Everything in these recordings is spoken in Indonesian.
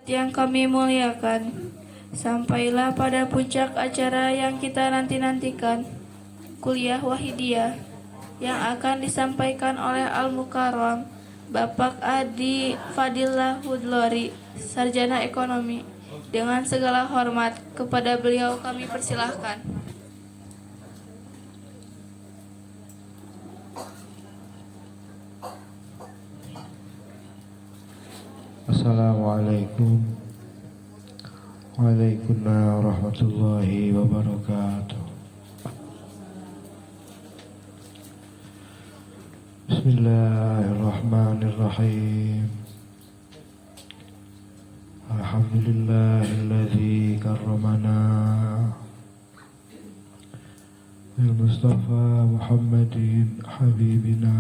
yang kami muliakan, sampailah pada puncak acara yang kita nanti-nantikan, kuliah Wahidiyah, yang akan disampaikan oleh Al-Mukarram Bapak Adi Fadillah Hudlori, Sarjana Ekonomi. Dengan segala hormat kepada beliau kami persilahkan. Assalamualaikum Waalaikumsalam warahmatullahi wabarakatuh. Bismillahirrahmanirrahim. Alhamdulillahilladzi karramana bil Mustafa Muhammadin habibina.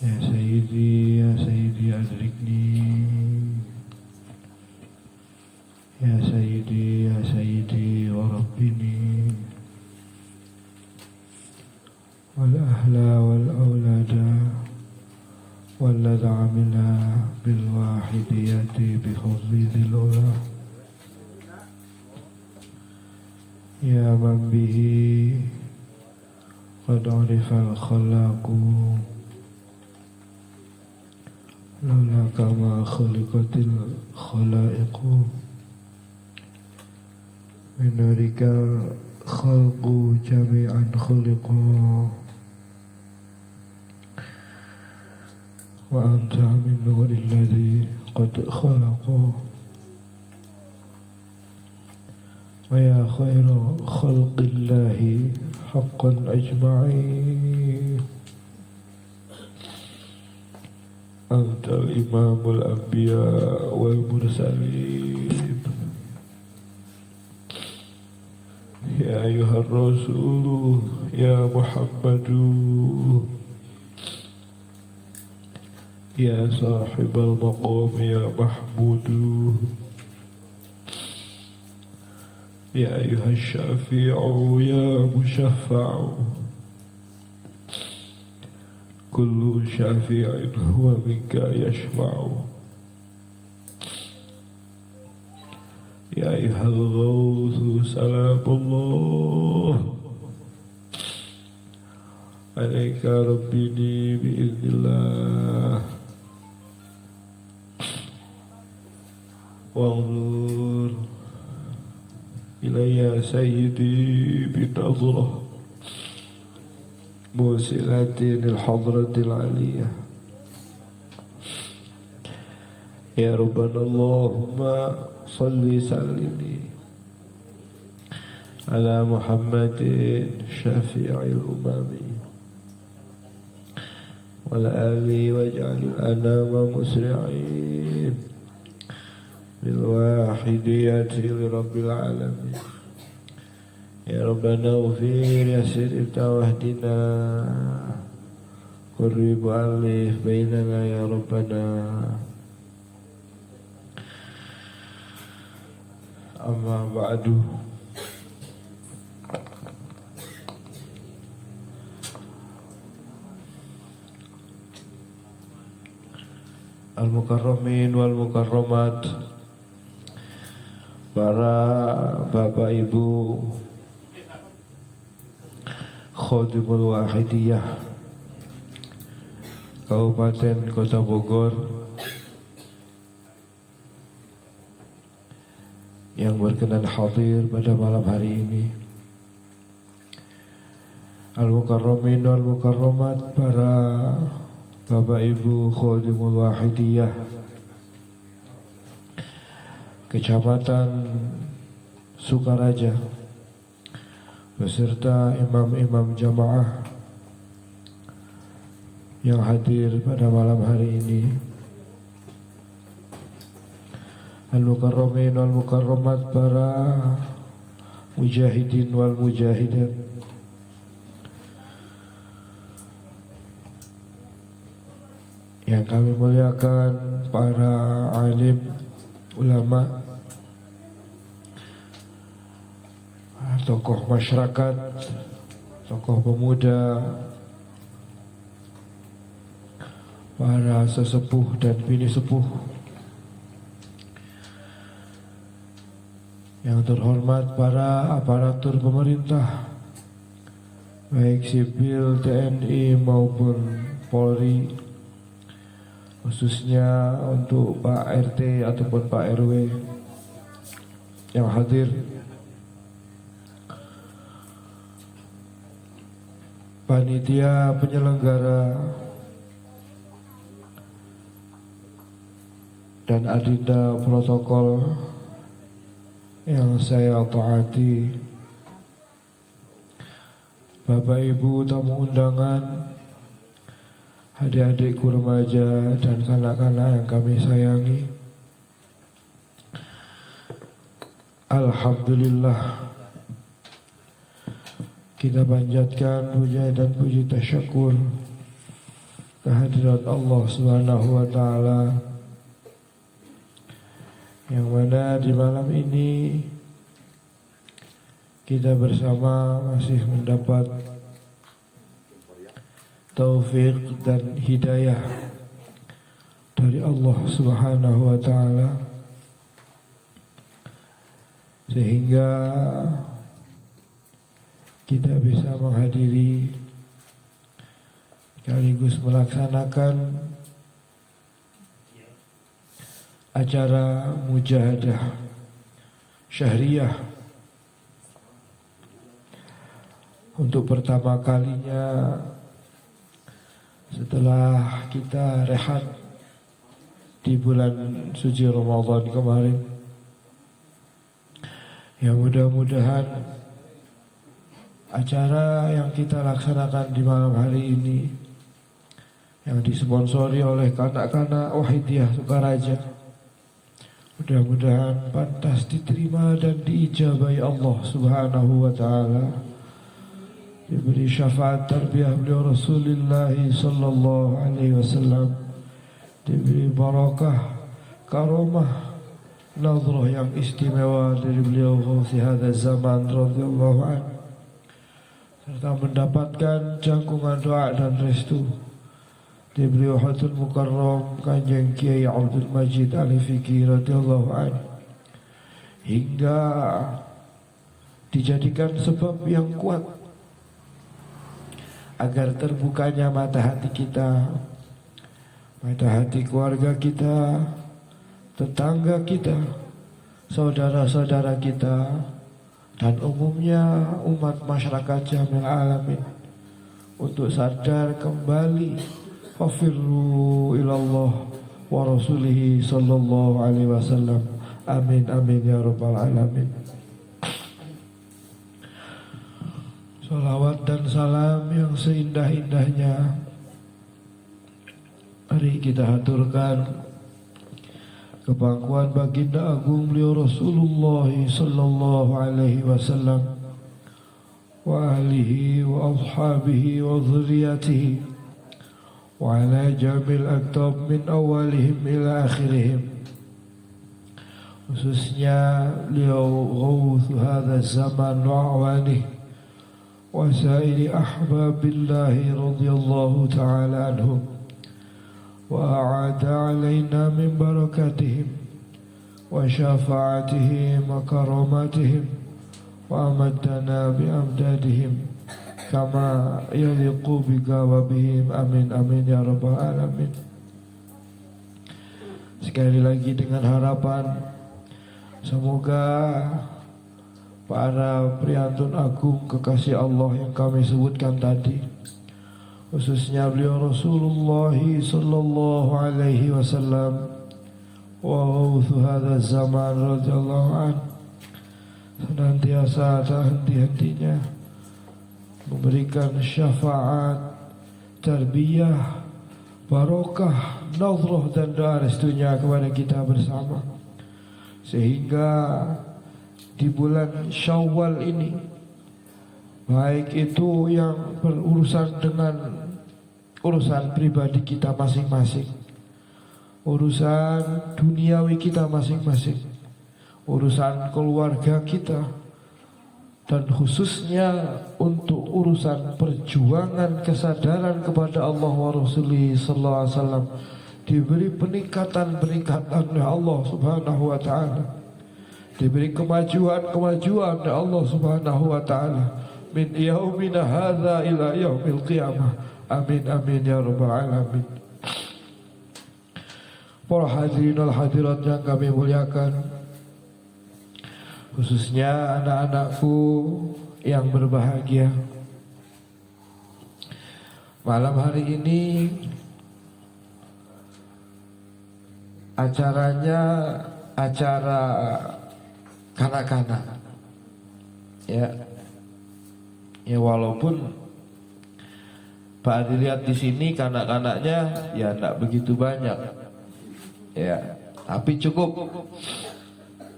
Ya Sayyidi adrikni. Ya Sayyidi wa Rabbini. Wal ahla wal awlada walladha amila bil wahidiyati bi khudri dhil ula. Ya man bihi qad arifa al khalaqu lawla kama khuliqatil khalaiqu min nurika khalqu jami'an khuliqu wa anta min nuril ladzi qad khalaqu wa ya khairu khalqillahi haqqan ajma'in. Antal imamul anbiya wal mursalin. Ya ayuhar rasul ya Muhammadu ya sahibal maqam ya mahmudu ya ayuhar syafi'u ya musyaffa'u kullu syafi'in huwa minka yashfa'u ya ayyuhal ghawthu salamullah alaika rabbini biiznillah wanzur ilayya sayyidi binazrah musilatin al-hadratil aliyah. Ya Rabbana Allahumma salli sallini ala Muhammadin syafi'il umami wal ali waj'alil anama musri'in bil wahidiyati li rabbil alamin. Ya Rabbana ufir yasir ibtawahdina qurrib alif bainana ya Rabbana. Amma ba'du. Al-mukarramin wal mukarramat, para bapak ibu Khadimul Wahidiyah Kabupaten Kota Bogor yang berkenan hadir pada malam hari ini, Al-Mukarramin wal Mukarramat, para bapak ibu Khadimul Wahidiyah Kecamatan Sukaraja beserta imam-imam jamaah yang hadir pada malam hari ini, Al-Mukarramin wal Mukarramat, para mujahidin wal mujahidat, yang kami muliakan, para alim, ulama, tokoh masyarakat, tokoh pemuda, para sesepuh dan bini sepuh yang terhormat, para aparatur pemerintah baik sipil, TNI maupun Polri, khususnya untuk Pak RT ataupun Pak RW yang hadir, panitia penyelenggara dan adinda protokol yang saya taati, Bapak Ibu tamu undangan, adik-adikku remaja dan kanak-kanak yang kami sayangi. Alhamdulillah, kita panjatkan puja dan puji tasyakur kehadirat Allah Subhanahu wa taala, yang mana di malam ini kita bersama masih mendapat taufik dan hidayah dari Allah Subhanahu wa taala, sehingga kita bisa menghadiri sekaligus melaksanakan acara mujahadah syahriyah untuk pertama kalinya setelah kita rehat di bulan suci Ramadan kemarin. Yang mudah-mudahan acara yang kita laksanakan di malam hari ini, yang disponsori oleh kanak-kanak Wahidiyah Sukaraja, mudah-mudahan pantas diterima dan diijabahi Allah Subhanahu wa taala, diberi syafaat tarbiyah beliau Rasulullah sallallahu alaihi wasallam, diberi barakah, karamah, nazrah yang istimewa dari beliau Ghawthi hadza zaman radhiyallahu anhu, serta mendapatkan jangkungan doa dan restu dari beliau Hatul Mukarram Kanjeng Kiai Abdul Majid Ali Fikri radhiyallahu anhu, hingga dijadikan sebab yang kuat agar terbukanya mata hati kita, mata hati keluarga kita, tetangga kita, saudara-saudara kita, dan umumnya umat masyarakat jamil alamin, untuk sadar kembali fafirru ilallah wa rasulihi sallallahu alaihi wasallam. Amin amin ya rabbal alamin. Salawat dan salam yang seindah-indahnya mari kita haturkan ke pangkuan baginda agung beliau Rasulullah sallallahu alaihi wasallam wa alihi wa ashabihi wa dzurriyyatihi wa ala jamil aktab min awalihim ila akhirihim, khususnya beliau Ghawth hadza zaman wa awanihi wa sairi ahbabillahi radhiyallahu ta'ala anhum wa a'ada alaina min barakatihim wa syafa'atihim wa karamatihim wa amaddana bi amdadihim kama yaliqu bi gawabihim. Amin amin ya rabbal alamin. Sekali lagi dengan harapan semoga para priantun agung kekasih Allah yang kami sebutkan tadi, khususnya beliau Rasulullah sallallahu alaihi wasallam wa Ghawth hadza zaman radhiyallahu anhu, senantiasa tak henti-hentinya memberikan syafaat, tarbiyah, barokah, nazrah dan doa restunya kepada kita bersama, sehingga di bulan Syawal ini, baik itu yang berurusan dengan urusan pribadi kita masing-masing, urusan duniawi kita masing-masing, urusan keluarga kita, dan khususnya untuk urusan perjuangan kesadaran kepada Allah wa Rasulih sallallahu alaihi wasallam diberi peningkatan-peningkatan oleh Allah Subhanahu wa taala, diberi kemajuan-kemajuan oleh Allah Subhanahu wa taala min yaumina hadza ila yaumil qiyamah. Amin amin ya rabbal alamin. Para hadirin wal hadirat yang kami muliakan, khususnya anak-anakku yang berbahagia, malam hari ini acaranya acara kanak-kanak, ya walaupun Pak Adi lihat di sini kanak-kanaknya ya tidak begitu banyak, ya tapi cukup.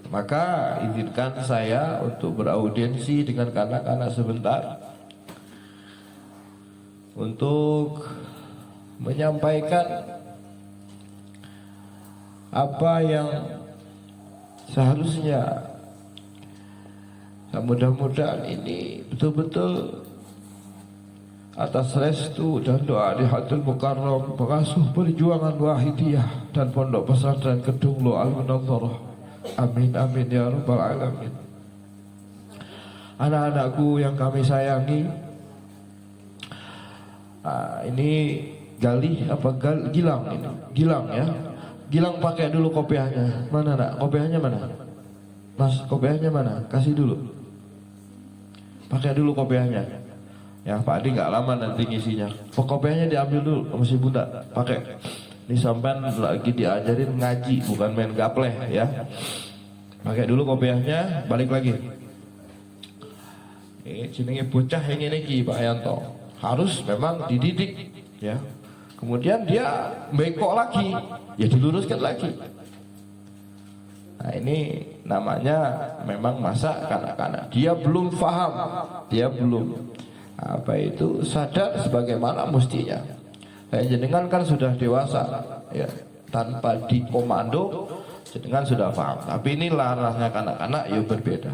Maka izinkan saya untuk beraudiensi dengan kanak-kanak sebentar untuk menyampaikan apa yang seharusnya. Mudah-mudahan ini betul-betul atas restu dan doa di Hadul Mukarram pengasuh perjuangan Wahidiyah dan Pondok Pesantren Kedung Lo Al-Munawwarah. Amin amin ya rabbal alamin. Anak-anakku yang kami sayangi, ini Galih apa Gilang ini? Gilang ya. Gilang pakai dulu kopiahnya. Mana nak? Kopiahnya mana? Mas, kopiahnya mana? Kasih dulu. Pakai dulu kopiahnya. Ya Pak Adi nggak lama nanti ngisinya. Kopiahnya diambil dulu masih bunda. Pakai. Ini sampean lagi diajarin ngaji, bukan main gapleh ya. Pakai dulu kopiahnya, balik lagi. Ini jenenge bocah yang ini Pak Yanto. Harus memang dididik ya. Kemudian dia bengkok lagi, ya diluruskan lagi. Nah ini namanya memang masa kanak-kanak. Dia belum paham, dia belum apa itu sadar sebagaimana mestinya. Jenengan kan sudah dewasa, ya tanpa dikomando, jenengan sudah paham. Tapi ini larangnya kanak-kanak, ya berbeda.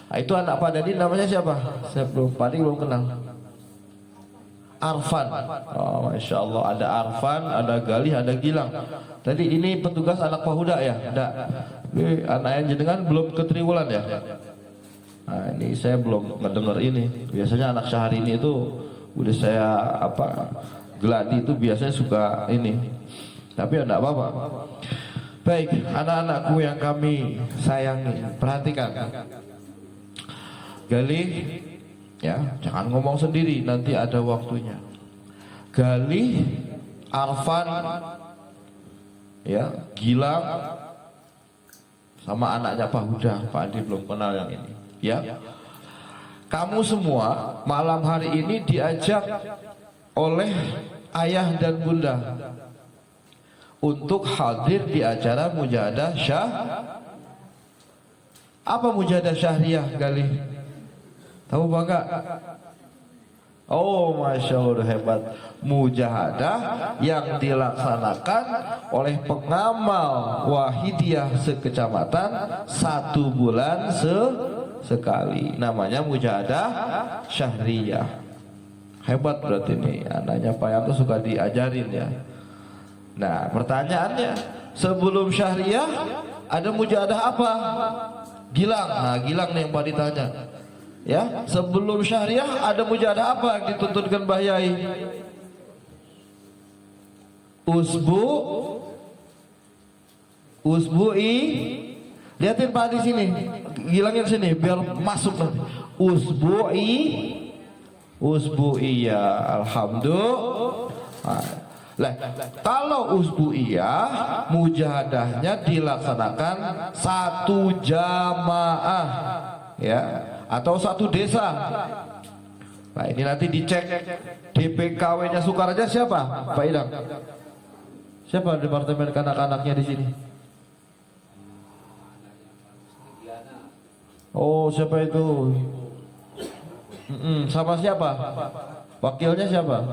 Nah, itu anak Pak Dadi namanya siapa? Saya belum kenal. Arfan. Oh, Masya Allah, ada Arfan, ada Galih, ada Gilang. Tadi ini petugas anak Pahuda ya? Enggak. Ini anak yang jenengan belum ke Triwulan ya? Nah, ini saya belum mendengar ini. Biasanya anak Syahrini itu udah saya geladi itu biasanya suka ini. Tapi enggak apa-apa. Baik, anak-anakku yang kami sayangi, perhatikan. Galih, ya, jangan ngomong sendiri, nanti ada waktunya. Galih, Arfan, ya, Gilang, sama anaknya Pak Huda. Pak Andi belum kenal yang ini, ya. Kamu semua malam hari ini diajak oleh ayah dan bunda untuk hadir di acara Mujahadah Syah. Apa Mujahadah Syahriyah Galih? Tahu bangga? Oh, Masya Allah, hebat. Mujahadah yang dilaksanakan oleh pengamal Wahidiyah sekecamatan 1 bulan sekali. Namanya Mujahadah Syahriyah. Hebat berarti nih, anaknya Pak Yanto suka diajarin ya. Nah, pertanyaannya, sebelum Syahriyah ada Mujahadah apa? Gilang. Nah, Gilang nih yang Pak ditanya. Ya, sebelum Syahriyah ada Mujahadah apa yang dituntunkan Mbah Yai? Usbu'i. Lihatin Pak di sini. Gilangin sini biar masuk nanti. Usbu'i ya, alhamdulillah. Lah, kalau usbu'iyah mujahadahnya dilaksanakan 1 jamaah ya, atau 1 desa. Nah, ini nanti dicek DPKW-nya Sukaraja siapa? Pak Idam. Siapa departemen kanak-kanaknya di sini? Oh, siapa itu? Sama siapa? Wakilnya siapa?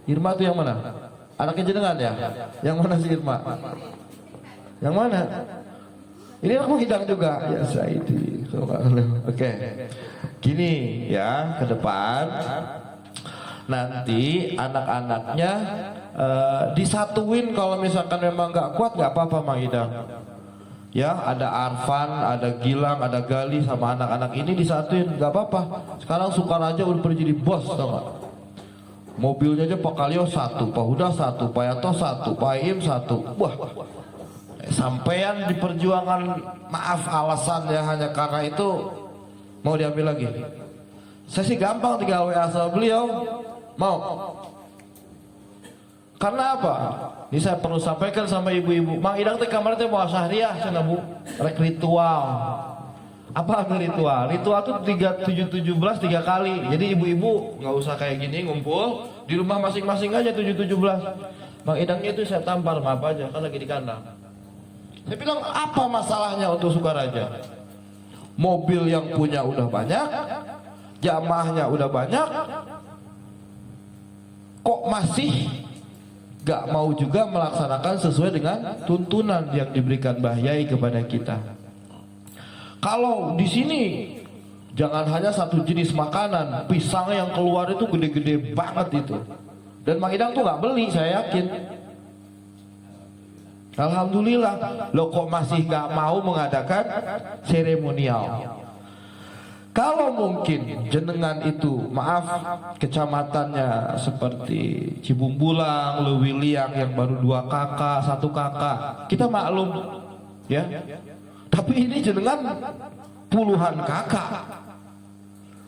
Irma itu yang mana? Anaknya jenengan ya? Yang mana si Irma? Yang mana? Ini aku hidang juga. Ya Saidi. Oke. Gini ya, ke depan nanti anak-anaknya disatuin kalau misalkan memang nggak kuat nggak apa-apa Mang Idam. Ya, ada Arfan, ada Gilang, ada Gali sama anak-anak ini disatuin nggak apa-apa. Sekarang Sukaraja udah jadi bos, tau gak? Mobilnya aja Pak Kalio satu, Pak Huda satu, Pak Yato satu, Pak Im satu. Wah, sampean di perjuangan, maaf alasannya hanya karena itu mau diambil lagi. Saya sih gampang tinggal WA sama beliau, mau. Karena apa? Ini saya perlu sampaikan sama ibu-ibu. Mang Idang teh kamar teh mau syahriah cenah Bu. Rek ritual. Apa arti ritual? Ritual tuh 17 kali. Jadi ibu-ibu nggak usah kayak gini ngumpul di rumah masing-masing aja 17. Mang Idangnya itu saya tampar, maaf aja kan lagi di kandang. Saya bilang apa masalahnya untuk Sukaraja? Mobil yang punya udah banyak, jamaahnya udah banyak, kok masih gak mau juga melaksanakan sesuai dengan tuntunan yang diberikan Mbah Yai kepada kita. Kalau di sini jangan hanya satu jenis makanan, pisang yang keluar itu gede-gede banget itu. Dan Mang Idang tuh gak beli, saya yakin. Alhamdulillah, lo kok masih gak mau mengadakan seremonial. Kalau mungkin jenengan itu, maaf, kecamatannya seperti Cibumbulang, Lewiliang yang baru 2 kakak, 1 kakak, kita maklum, ya. Tapi ini jenengan puluhan kakak,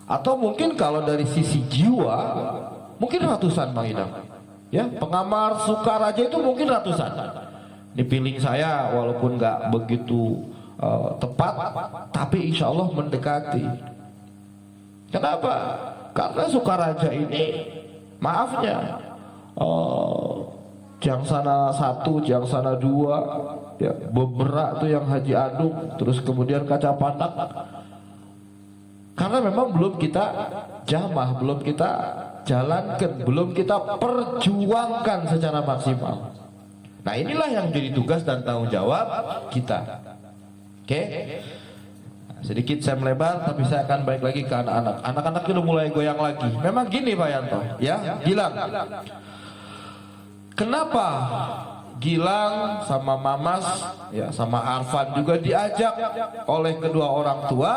atau mungkin kalau dari sisi jiwa, mungkin ratusan Mang Idang, ya. Pengamar Sukaraja itu mungkin ratusan. Ini feeling saya, walaupun nggak begitu tepat, tapi insya Allah mendekati. Kenapa? Karena Sukaraja ini, maafnya, yang sana 1, yang sana 2, ya, beberak tuh yang Haji Adung, terus kemudian Kaca Panak. Karena memang belum kita jamah, belum kita jalankan, belum kita perjuangkan secara maksimal. Nah inilah yang jadi tugas dan tanggung jawab kita. Oke? Sedikit saya melebar, tapi saya akan balik lagi ke anak-anak. Anak-anak itu udah mulai goyang lagi. Memang gini Pak Yanto, ya, Gilang. Kenapa Gilang sama Mamas, ya, sama Arfan juga diajak oleh kedua orang tua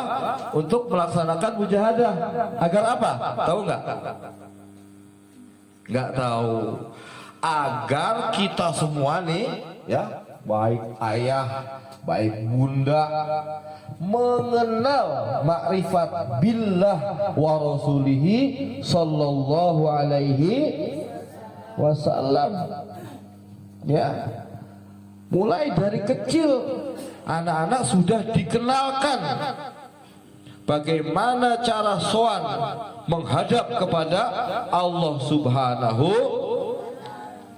untuk melaksanakan mujahadah? Agar apa? Tahu nggak? Nggak tahu. Agar kita semua nih, ya, baik ayah, baik bunda, mengenal makrifat billah wa rasulihi sallallahu alaihi wasallam. Ya, mulai dari kecil anak-anak sudah dikenalkan bagaimana cara sowan menghadap kepada Allah Subhanahu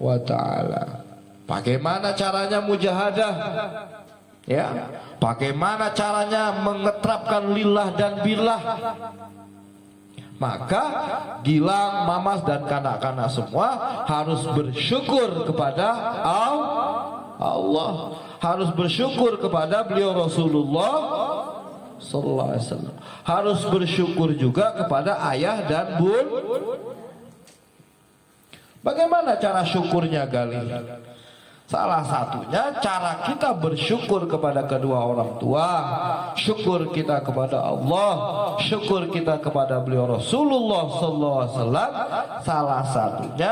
wa ta'ala. Bagaimana caranya mujahadah, ya, bagaimana caranya mengeterapkan lillah dan billah. Maka Gilang, Mamas dan kanak-kanak semua harus bersyukur kepada Allah, harus bersyukur kepada beliau Rasulullah sallallahu alaihi wasallam, harus bersyukur juga kepada ayah dan bun. Bagaimana cara syukurnya Gali? Salah satunya cara kita bersyukur kepada kedua orang tua, syukur kita kepada Allah, syukur kita kepada beliau Rasulullah sallallahu alaihi wasallam. Salah satunya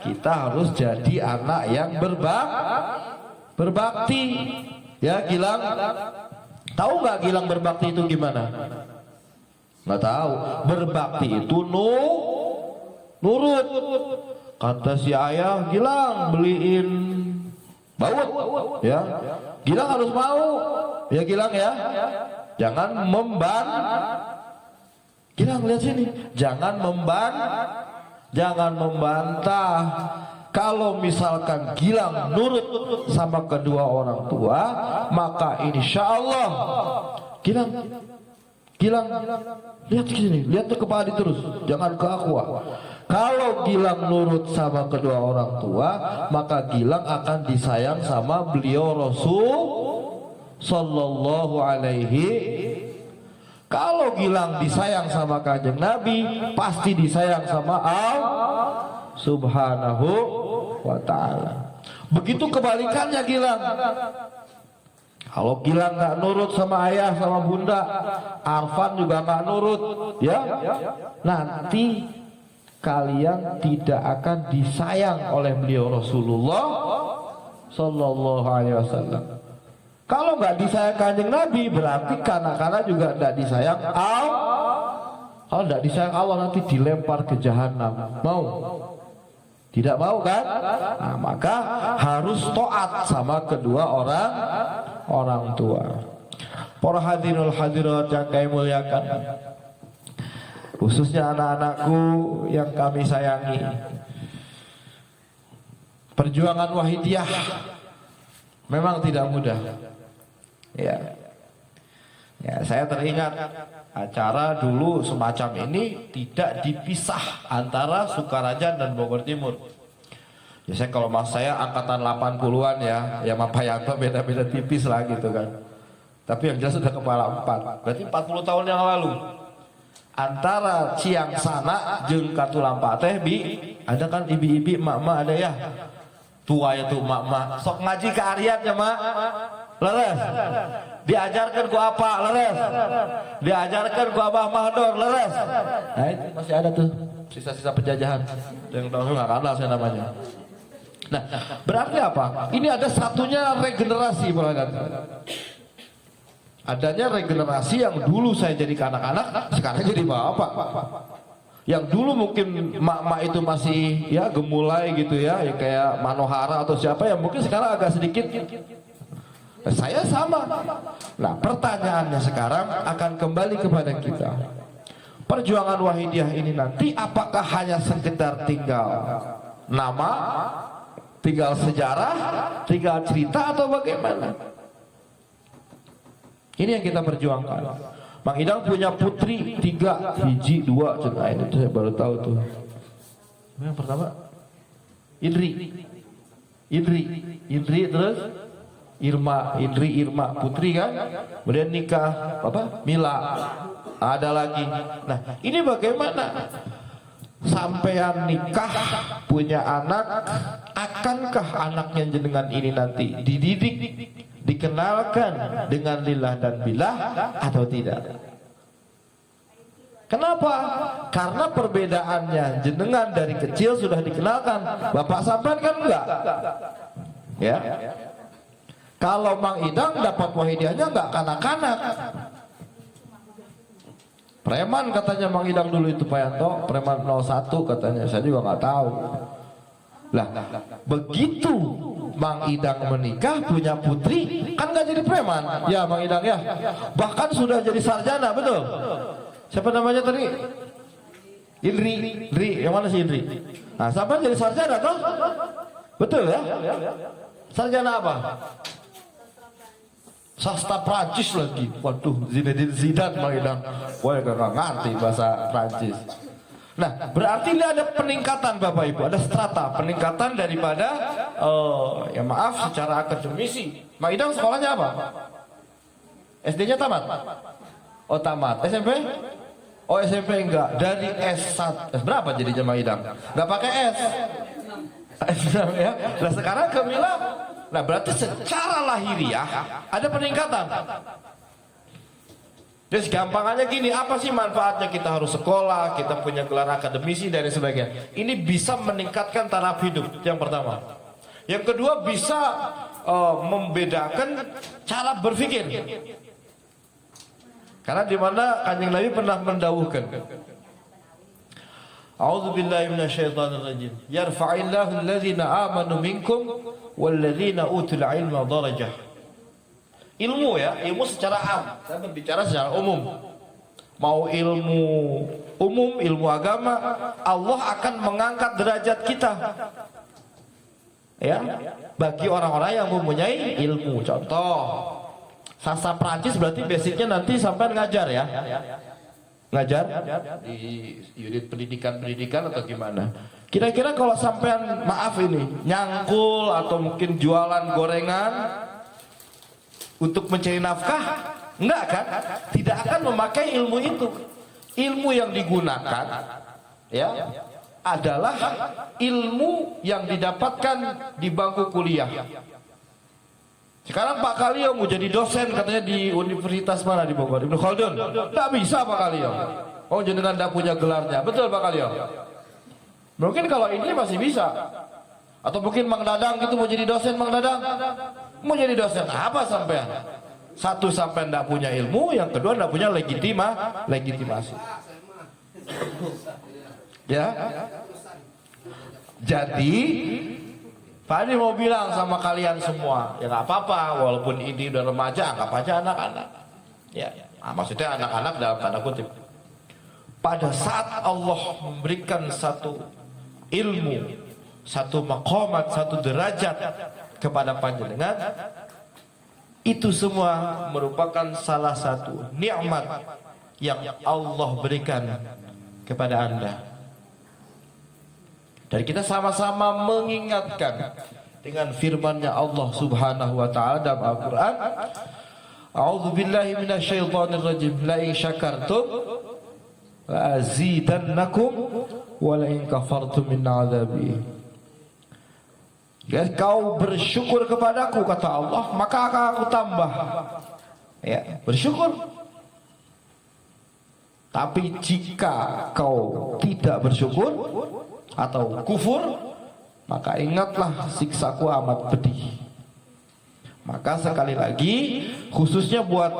kita harus jadi anak yang berbakti. Ya Gilang, tahu nggak Gilang berbakti itu gimana? Nggak tahu. Berbakti itu nurut. Kata si ayah, Gilang beliin baut, ya, Gilang harus mau, ya Gilang ya, jangan Gilang lihat sini, jangan membantah. Kalau misalkan Gilang nurut sama kedua orang tua, maka insya Allah Gilang lihat sini, lihat ke Pak Adi terus, jangan ke aku. Kalau Gilang nurut sama kedua orang tua, maka Gilang akan disayang sama beliau Rasul sallallahu alaihi Kalau Gilang disayang sama Kanjeng Nabi, pasti disayang sama Allah Subhanahu wa ta'ala. Begitu kebalikannya Gilang. Kalau Gilang nggak nurut sama ayah sama bunda, Arfan juga nggak nurut, ya, nanti kalian tidak akan disayang oleh beliau Rasulullah Sallallahu Alaihi Wasallam. Kalau nggak disayang Kanjeng Nabi, berarti kanak-kanak juga nggak disayang Allah. Kalau nggak disayang Allah, nanti dilempar ke jahanam. Mau? Tidak mau kan? Nah, maka harus taat sama kedua orang tua. Para hadirul hadirat yang kami muliakan, khususnya anak-anakku yang kami sayangi, perjuangan Wahidiyah memang tidak mudah. Ya, saya teringat acara dulu semacam ini tidak dipisah antara Sukaraja dan Bogor Timur. Biasanya kalau mas saya angkatan 80-an ya sama Pak Yanto beda-beda tipis lah gitu kan. Tapi yang jelas sudah kepala 4. Berarti 40 tahun yang lalu. Antara Ciang Sana jeung Katulampa teh ada kan ibi-ibi emak-emak ada ya. Tua itu emak-emak. Sok ngaji ke Aryan ya mak. Leres. Diajarkan ku apa? Leres. Diajarkan ku Abah Mahdor. Leres. Nah itu masih ada tuh sisa-sisa penjajahan. Yang tahu nggak kenal saya namanya. Nah berarti apa? Ini ada satunya regenerasi berangkat. Adanya regenerasi yang dulu saya jadi anak-anak, sekarang jadi bapak. Yang dulu mungkin mak-mak itu masih ya gemulai gitu ya kayak Manohara atau siapa yang mungkin sekarang agak sedikit. Saya sama. Nah pertanyaannya sekarang akan kembali kepada kita. Perjuangan Wahidiyah ini nanti apakah hanya sekedar tinggal nama, tinggal sejarah, tinggal cerita atau bagaimana? Ini yang kita perjuangkan. Mang Idang punya putri 3, hiji 2 cenah ini saya baru tahu tuh. Yang pertama Indri terus Irma putri kan, kemudian nikah apa Mila, ada lagi. Nah ini bagaimana sampean nikah punya anak, akankah anaknya jenengan ini nanti dididik, dikenalkan dengan lillah dan billah atau tidak? Kenapa? Karena perbedaannya jenengan dari kecil sudah dikenalkan, bapak sampean kan enggak ya. Kalau Mang Idang dapat Wahidiyahnya enggak kanak-kanak, preman katanya Mang Idang dulu itu Pak Yanto, preman 01 katanya, saya juga nggak tahu. Lah begitu Mang Idang menikah punya putri kan nggak jadi preman ya Mang Idang ya, bahkan sudah jadi sarjana, betul? Siapa namanya tadi? Indri, yang mana sih Indri? Nah sampai jadi sarjana toh, betul ya? Sarjana apa? Sastra Prancis lagi. Waduh, Zinedine Zidane Mang Idang. Wah, gak ngerti bahasa Prancis. Nah, berarti ini ada peningkatan Bapak Ibu, ada strata peningkatan daripada ya maaf secara akademisi. Mang Idang sekolahnya apa? SD-nya tamat? Oh, tamat. SMP? Oh, SMP enggak. Dari S1. Berapa jadinya Mang Idang? Enggak pakai S. S6 ya. Nah, sekarang ke Mila. Nah berarti secara lahiriah ada peningkatan. Jadi gampangannya gini, apa sih manfaatnya kita harus sekolah, kita punya gelar akademisi dan sebagainya. Ini bisa meningkatkan taraf hidup, yang pertama. Yang kedua bisa membedakan cara berpikir. Karena di mana Kanjeng Nabi pernah mendawuhkan, A'udzubillahi minasyaitonirrajim. Yarfa'illahu alladzina amanu minkum walladzina utul ilma darajah. Ilmu ya, ilmu secara am. Saya berbicara secara umum. Mau ilmu umum, ilmu agama, Allah akan mengangkat derajat kita. Ya, bagi orang-orang yang mempunyai ilmu. Contoh, sastra Prancis berarti basicnya nanti sampai ngajar ya. Ngajar di unit pendidikan atau gimana? Kira-kira kalau sampean maaf ini nyangkul atau mungkin jualan gorengan untuk mencari nafkah, Enggak kan? Tidak akan memakai ilmu itu. Ilmu yang digunakan ya adalah ilmu yang didapatkan di bangku kuliah. Sekarang Pak Kalio mau jadi dosen katanya di universitas mana di Bogor, Ibnu Khaldun. Tidak bisa Pak Kalio. Oh jenengan tidak punya gelarnya. Betul Pak Kalio. Mungkin kalau ini masih bisa. Atau mungkin Mang Dadang gitu mau jadi dosen. Mang Dadang mau jadi dosen apa sampean? Satu, sampean tidak punya ilmu. Yang kedua tidak punya legitimasi. Ya. Jadi Pak Adi mau bilang sama kalian semua, ya nggak apa-apa, walaupun ini udah remaja, anggap aja anak-anak. Ya, maksudnya anak-anak dalam tanda kutip. Pada saat Allah memberikan satu ilmu, satu maqamat, satu derajat kepada panjenengan, itu semua merupakan salah satu nikmat yang Allah berikan kepada Anda. Dan kita sama-sama mengingatkan dengan firman-Nya Allah Subhanahu wa taala dalam Al-Qur'an, A'udzu billahi minasyaitonir rajim, la in syakartum la azidannakum wa la in kafartum min 'adzabi. Jika kau bersyukur kepadaku, kata Allah, maka akan aku tambah. Ya, bersyukur. Tapi jika kau tidak bersyukur atau kufur, maka ingatlah siksaku amat pedih. Maka sekali lagi, khususnya buat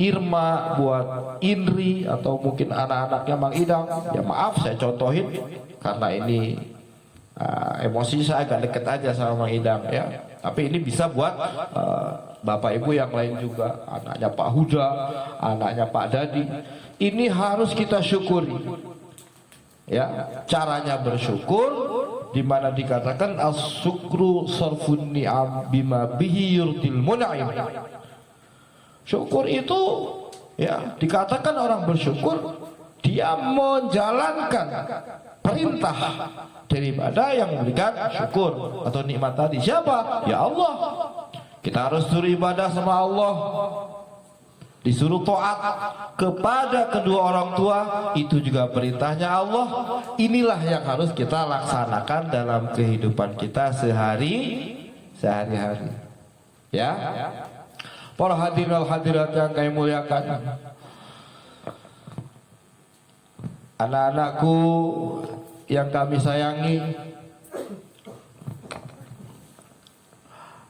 Irma, buat Indri, atau mungkin anak-anaknya Mang Idang, ya maaf saya contohin karena ini emosi saya agak deket aja sama Mang Idang ya. Tapi ini bisa buat bapak ibu yang lain juga, anaknya Pak Huda, anaknya Pak Dadi. Ini harus kita syukuri. Ya, caranya bersyukur di mana dikatakan as-syukru sarfun ni'am bima bihi yurdil mun'im. Syukur itu ya dikatakan orang bersyukur dia menjalankan perintah daripada yang memberikan syukur atau nikmat tadi. Siapa? Ya Allah. Kita harus suruh ibadah sama Allah. Disuruh taat kepada kedua orang tua, itu juga perintahnya Allah. Inilah yang harus kita laksanakan dalam kehidupan kita sehari-hari. Ya. Para hadirin wal hadirat yang kami muliakan, anak-anakku yang kami sayangi,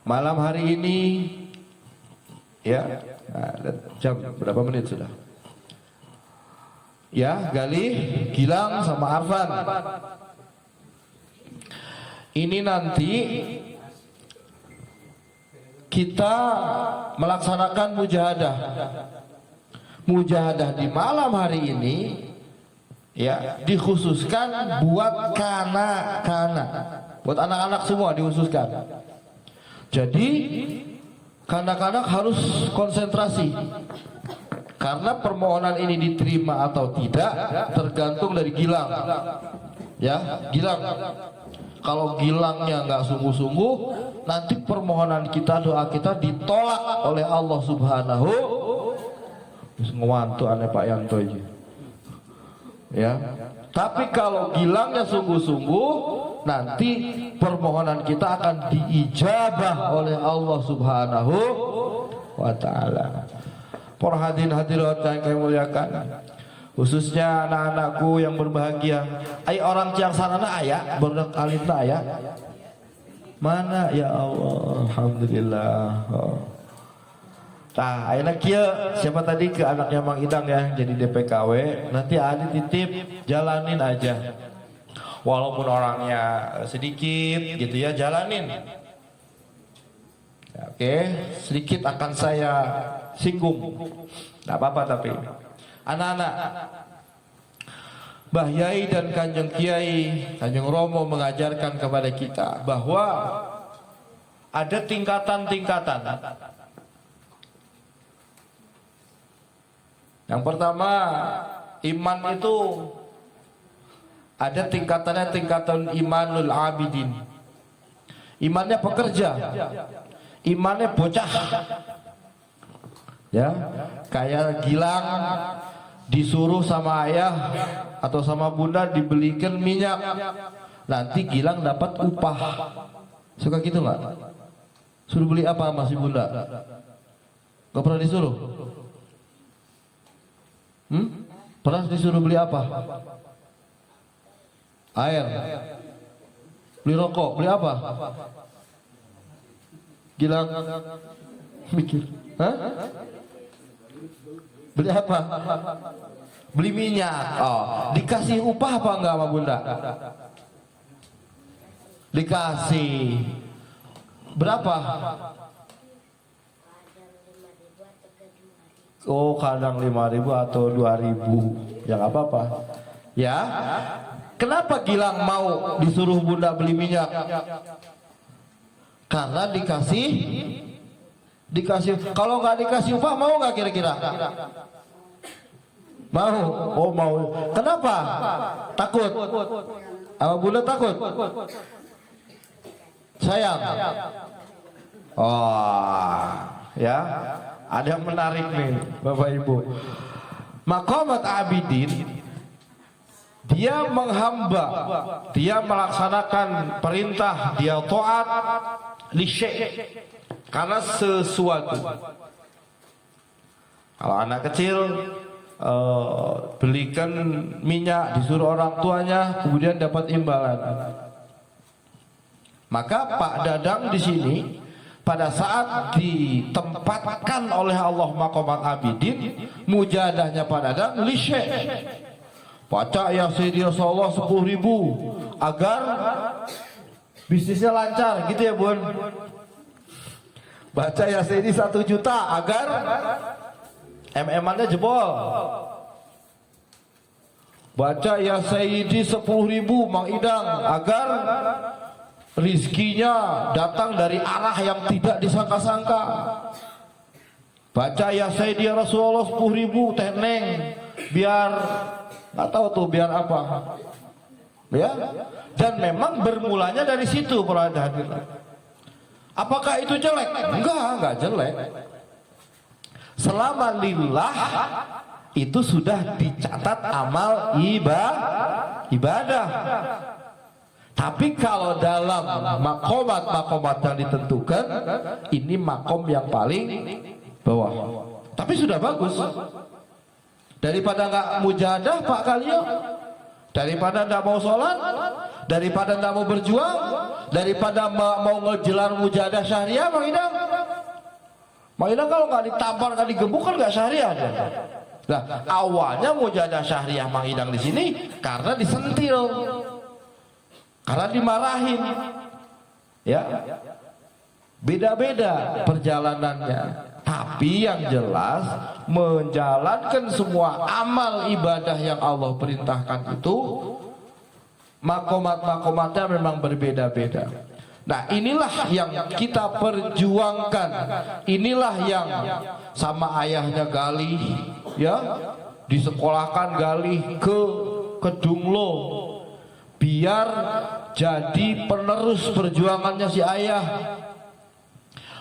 malam hari ini ya, jam berapa menit sudah? Ya, Galih, Gilang sama Arfan. Ini nanti kita melaksanakan mujahadah. Mujahadah di malam hari ini ya dikhususkan buat kanak-kanak. Buat anak-anak semua dikhususkan. Jadi kanak-kanak harus konsentrasi, karena permohonan ini diterima atau tidak tergantung dari Gilang. Ya, Gilang. Kalau Gilangnya nggak sungguh-sungguh, nanti permohonan kita, doa kita ditolak oleh Allah Subhanahu. Ngewantu aneh Pak Yanto aja. Ya. Tapi kalau Gilangnya sungguh-sungguh, nanti permohonan kita akan diijabah oleh Allah Subhanahu wa ta'ala. Para hadirin hadirat yang kami muliakan, khususnya anak-anakku yang berbahagia. Ai orang Ciang Sarana aya, baru kali aya. Mana ya Allah, alhamdulillah. Tah, ayeuna kieu siapa tadi ke anaknya Mang Idang ya, jadi DPKW, nanti Adi titip jalanin aja. Walaupun orangnya sedikit gitu ya, jalanin. Oke, sedikit akan saya singgung. Enggak apa-apa tapi anak-anak, Mbah Yai dan Kanjeng Kiai, Kanjeng Romo mengajarkan kepada kita bahwa ada tingkatan-tingkatan. Yang pertama, iman itu ada tingkatannya, tingkatan imanul abidin. Imannya pekerja, imannya bocah. Ya, kayak Gilang disuruh sama ayah atau sama bunda dibelikan minyak, nanti Gilang dapat upah. Suka gitu nggak? Suruh beli apa masih bunda? Gak pernah disuruh? Pernah disuruh beli apa? Air, beli rokok, beli apa? Gilang mikir, hah? Beli apa? Beli minyak. Oh, dikasih upah apa enggak sama bunda? Dikasih. Berapa? Oh, kadang 5.000 atau 2.000. Ya nggak apa-apa. Ya. Kenapa Gilang mau disuruh bunda beli minyak? Karena dikasih. Kalau nggak dikasih upah mau nggak kira-kira? Mau. Oh mau. Kenapa? Takut. Sama bunda takut. Sayang. Oh, ya. Ada yang menarik nih, Bapak Ibu. Maqamat Abidin, dia menghamba, dia melaksanakan perintah, dia taat li syai', karena sesuatu. Kalau anak kecil belikan minyak disuruh orang tuanya, kemudian dapat imbalan. Maka Pak Dadang di sini pada saat ditempatkan oleh Allah maqamat abidin, mujadahnya Pak Dadang li syai'. Baca ya Sayyidi Rasulullah 10.000 agar bisnisnya lancar, gitu ya Bun. Baca ya Sayyidi 1 juta agar MM-annya jebol. Baca ya Sayyidi 10.000 Mang Idang agar rizkinya datang dari arah yang tidak disangka-sangka. Baca ya Sayyidi Rasulullah 10.000 Teh Neng biar nggak tahu tuh biar apa. Ya. Dan memang bermulanya dari situ para hadirin. Apakah itu jelek? Enggak jelek. Selama lillah itu sudah dicatat amal ibadah. Tapi kalau dalam makomat yang ditentukan, ini makom yang paling bawah. Tapi sudah bagus. Daripada nggak mujadah Pak Kalio, daripada nggak mau sholat, daripada nggak mau berjuang, daripada mau ngejelar mujadah syariah, Mang Idang. Mang Idang kalau nggak ditampar, nggak digebuk kan nggak syariah. Nah, awalnya mujadah syariah Mang Idang di sini karena disentil. Karena dimarahin, ya, beda-beda perjalanannya. Tapi yang jelas menjalankan semua amal ibadah yang Allah perintahkan itu, makomat-makomatnya memang berbeda-beda. Nah, inilah yang kita perjuangkan. Inilah yang sama ayahnya Galih, ya, disekolahkan Galih ke Kedunglo. Biar jadi penerus perjuangannya si ayah.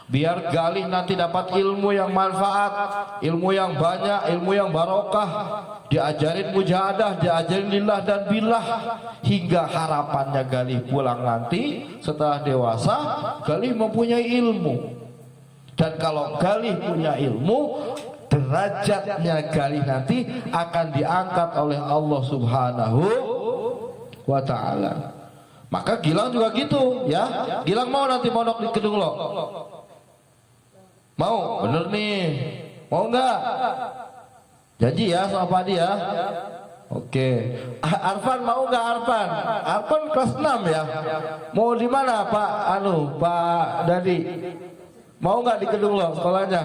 Biar Galih nanti dapat ilmu yang manfaat, ilmu yang banyak, ilmu yang barokah, diajarin mujahadah, diajarin lillah dan billah, hingga harapannya Galih pulang nanti setelah dewasa, Galih mempunyai ilmu. Dan kalau Galih punya ilmu, derajatnya Galih nanti akan diangkat oleh Allah Subhanahu wa ta'ala. Maka Gilang juga gitu, ya. Gilang mau nanti mondok di Kedunglo? Mau? Bener nih. Mau enggak? Janji ya sama Pak Adi ya. Oke. Arfan mau enggak Arfan? Arfan kelas 6 ya. Mau di mana Pak Pak Dadi? Mau enggak di Kedunglo sekolahnya?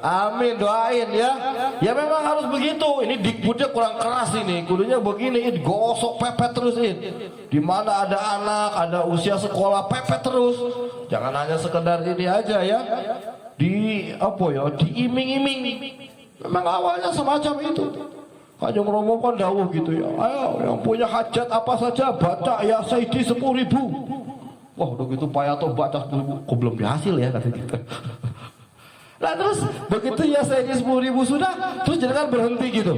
Amin, doain ya. Ya memang harus begitu. Ini dikbudnya kurang keras ini. Kudunya begini, gosok pepet terus ini. Di mana ada anak, ada usia sekolah, pepet terus. Jangan hanya sekedar ini aja ya. Diiming-iming. Memang awalnya semacam itu. Kanjeng Romo kan dawuh gitu ya. Ayo yang punya hajat apa saja baca ya Sayyidi 10.000. Wah, udah gitu Pak Yato baca 10.000. Kok belum berhasil ya kata kita. Nah terus begitu ya saya di 10.000 sudah, terus jangan berhenti gitu.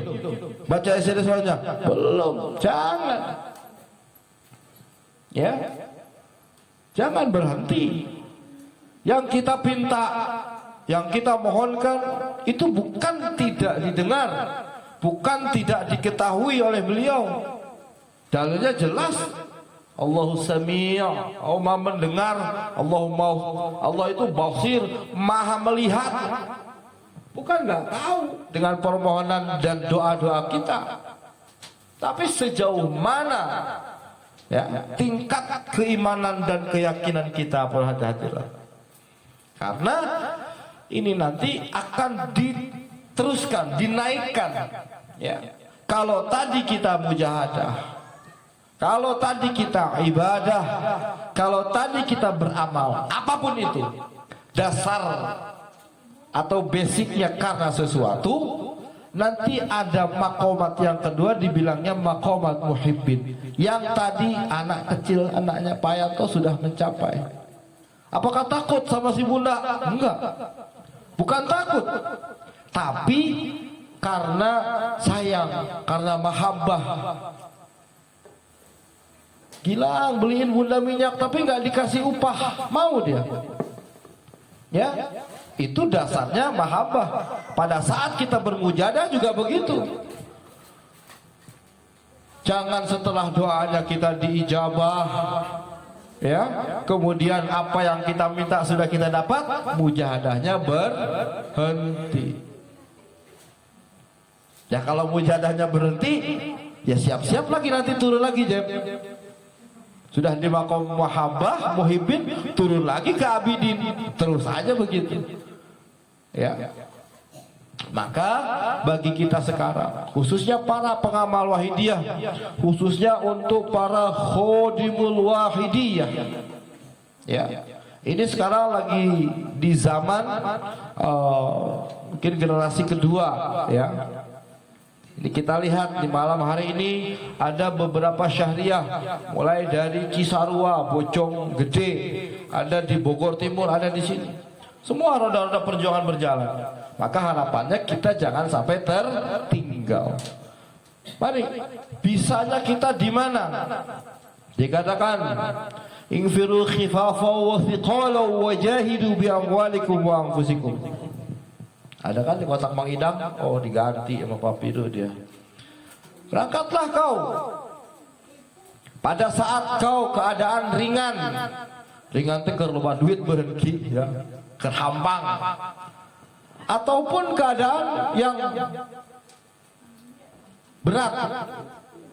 Baca SMS soalnya belum, jangan. Ya, jangan berhenti. Yang kita pinta, yang kita mohonkan itu bukan tidak didengar, bukan tidak diketahui oleh beliau. Dalilnya jelas. Allahu Sami', Allah Maha mendengar, Allah itu basir, Maha melihat. Bukan nggak tahu dengan permohonan dan doa-doa kita, tapi sejauh mana ya tingkat keimanan dan keyakinan kita, berhati-hatilah. Karena ini nanti akan diteruskan, dinaikkan. Ya, kalau tadi kita mujahadah, kalau tadi kita ibadah, kalau tadi kita beramal, apapun itu, dasar atau basicnya karena sesuatu, nanti ada makomat yang kedua dibilangnya makomat muhibbin. Yang tadi anak kecil, anaknya Pak Yanto sudah mencapai. Apakah takut sama si bunda? Enggak, bukan takut, tapi karena sayang, karena mahabbah. Gilang beliin bunda minyak tapi nggak dikasih upah, mau dia? Ya, itu dasarnya mahabbah. Pada saat kita bermujadah juga begitu. Jangan setelah doanya kita diijabah, ya, kemudian apa yang kita minta sudah kita dapat, mujahadahnya berhenti. Ya kalau mujahadahnya berhenti, ya siap-siap lagi nanti turun lagi, Jeb. Sudah di makom mahabbah, muhibbin, turun lagi ke abidin, terus saja begitu. Ya. Maka bagi kita sekarang, khususnya para pengamal wahidiyah, khususnya untuk para khodimul wahidiyah, ya, ini sekarang lagi di zaman mungkin generasi kedua, ya. Ini kita lihat di malam hari ini ada beberapa syahriah, mulai dari Cisarua, Bojong Gede, ada di Bogor Timur, ada di sini. Semua roda-roda perjuangan berjalan. Maka harapannya kita jangan sampai tertinggal. Mari, bisanya kita di mana? Dikatakan, infiru khifafa wa thiqala wa jahidu bi amwalikum wa anfusikum. Ada kan di kotak Mang Idam? Oh, diganti sama Papido dia. Berangkatlah kau. Pada saat kau keadaan ringan, ringan teker lupa duit berhenti, ya, kerhambang, ataupun keadaan yang berat,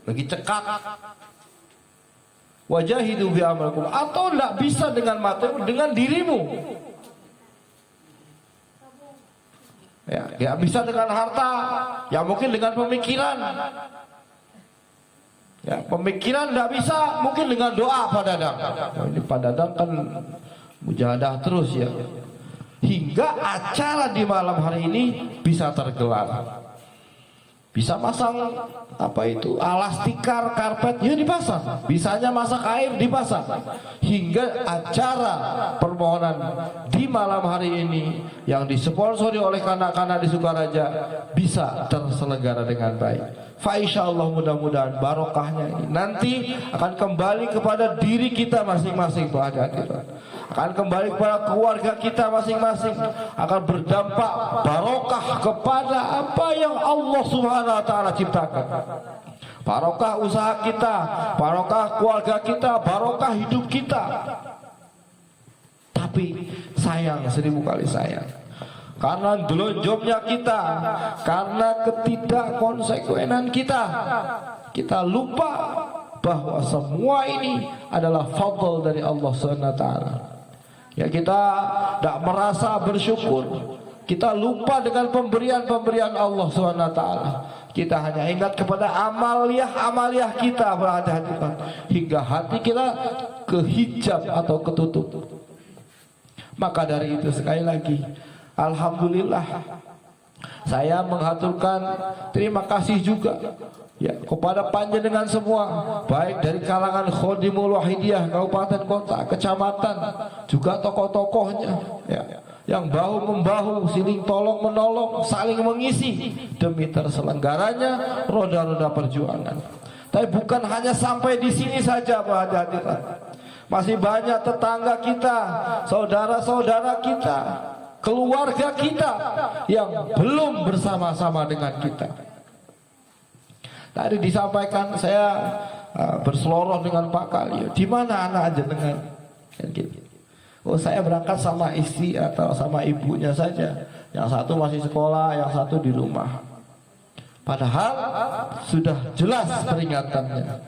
lagi cekak, wajahidu bi amalikum, atau tidak bisa dengan materi, dengan dirimu. Ya, ya bisa dengan harta, ya mungkin dengan pemikiran. Ya, pemikiran tidak bisa, mungkin dengan doa Pak Dadang. Oh, ini Pak Dadang kan mujahadah terus ya. Hingga acara di malam hari ini bisa tergelar. Bisa masang apa itu, alas tikar, karpet, ya dipasang. Bisanya masak air dipasang. Hingga acara permohonan di malam hari ini yang disponsori oleh kanak-kanak di Sukaraja bisa terselenggara dengan baik. Fa insyaallah mudah-mudahan barokahnya ini nanti akan kembali kepada diri kita masing-masing, Pak Hadirin. Akan kembali kepada keluarga kita masing-masing, akan berdampak barokah kepada apa yang Allah Subhanahu wa taala ciptakan. Barokah usaha kita, barokah keluarga kita, barokah hidup kita. Tapi sayang, 1000 kali sayang, karena delonjomnya kita, karena ketidakkonsekuenan kita, kita lupa bahwa semua ini adalah fadl dari Allah Subhanahu wa taala. Ya, kita tidak merasa bersyukur, kita lupa dengan pemberian-pemberian Allah Subhanahu wa taala. Kita hanya ingat kepada amaliah kita, berhati-hati, hingga hati kita kehijab atau ketutup. Maka dari itu sekali lagi, alhamdulillah, saya menghaturkan terima kasih juga ya kepada panjenengan semua, baik dari kalangan Khodimul Wahidiyah kabupaten kota, kecamatan, juga tokoh-tokohnya ya. yang bahu-membahu, saling tolong-menolong, saling mengisi demi terselenggaranya roda-roda perjuangan. Tapi bukan hanya sampai di sini saja, Pak hadirin. Masih banyak tetangga kita, saudara-saudara kita, keluarga kita yang belum bersama-sama dengan kita. Tadi disampaikan, saya berseloroh dengan Pak Kalio, di mana anak jenengan? Oh, saya berangkat sama istri atau sama ibunya saja. Yang satu masih sekolah, yang satu di rumah. Padahal sudah jelas peringatannya.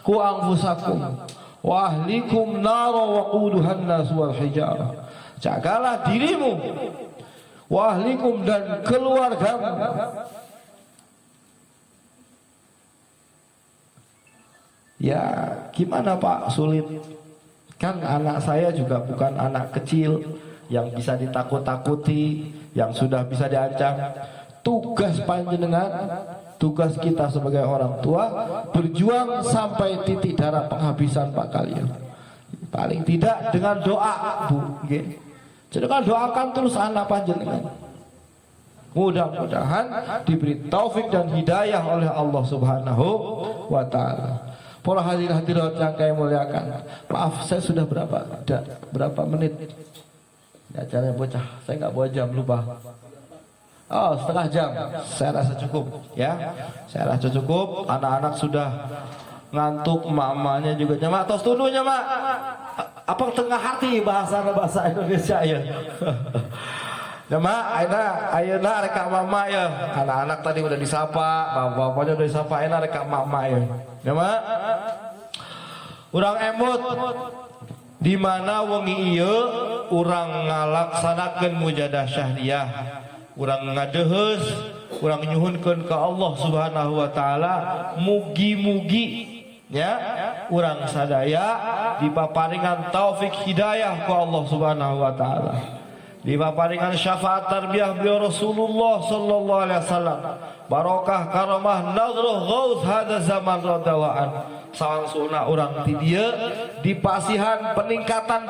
Ku anfusakum wa ahlikum nara wa quduhan nas wal hijarah. Jagalah dirimu, wa ahlikum dan keluargamu. Ya, gimana Pak? Sulit. Kan anak saya juga bukan anak kecil yang bisa ditakut-takuti, yang sudah bisa diancam. Tugas panjenengan, tugas kita sebagai orang tua, berjuang sampai titik darah penghabisan Pak kalian. Paling tidak dengan doa, Bu. Jadi kan doakan terus anak panjenengan. Mudah-mudahan diberi taufik dan hidayah oleh Allah Subhanahu wa Ta'ala. Para hadirin-hadirat yang kami muliakan, maaf saya sudah berapa menit ya acaranya bocah, saya nggak bawa jam, lupa. Oh, setengah jam, saya rasa cukup ya, saya rasa cukup. Anak-anak sudah ngantuk, emak-emaknya juga nyamak. Tos tuduhnya mak, apa tengah hati bahasa Indonesia ya. Ya mak, ayeuna reka mama ya. Anak-anak tadi udah disapa, bapak-bapaknya udah disapa, ayeuna reka mama ya. Ya mak, urang emut di mana wengi ieu urang ngalaksanakeun mujadah syahriah, urang ngadeheus, urang nyuhunkeun ka Allah Subhanahu wa Ta'ala, mugi-mugi ya urang sadaya dipaparingan taufik hidayah ku Allah Subhanahu wa Ta'ala, dipaparingan syafaat tarbiyah beliau Rasulullah sallallahu alaihi wasallam, barokah karamah nadruh ghaus hada zaman radhiyallahu an. Sawangsuna urang ti dieu dipasihan peningkatan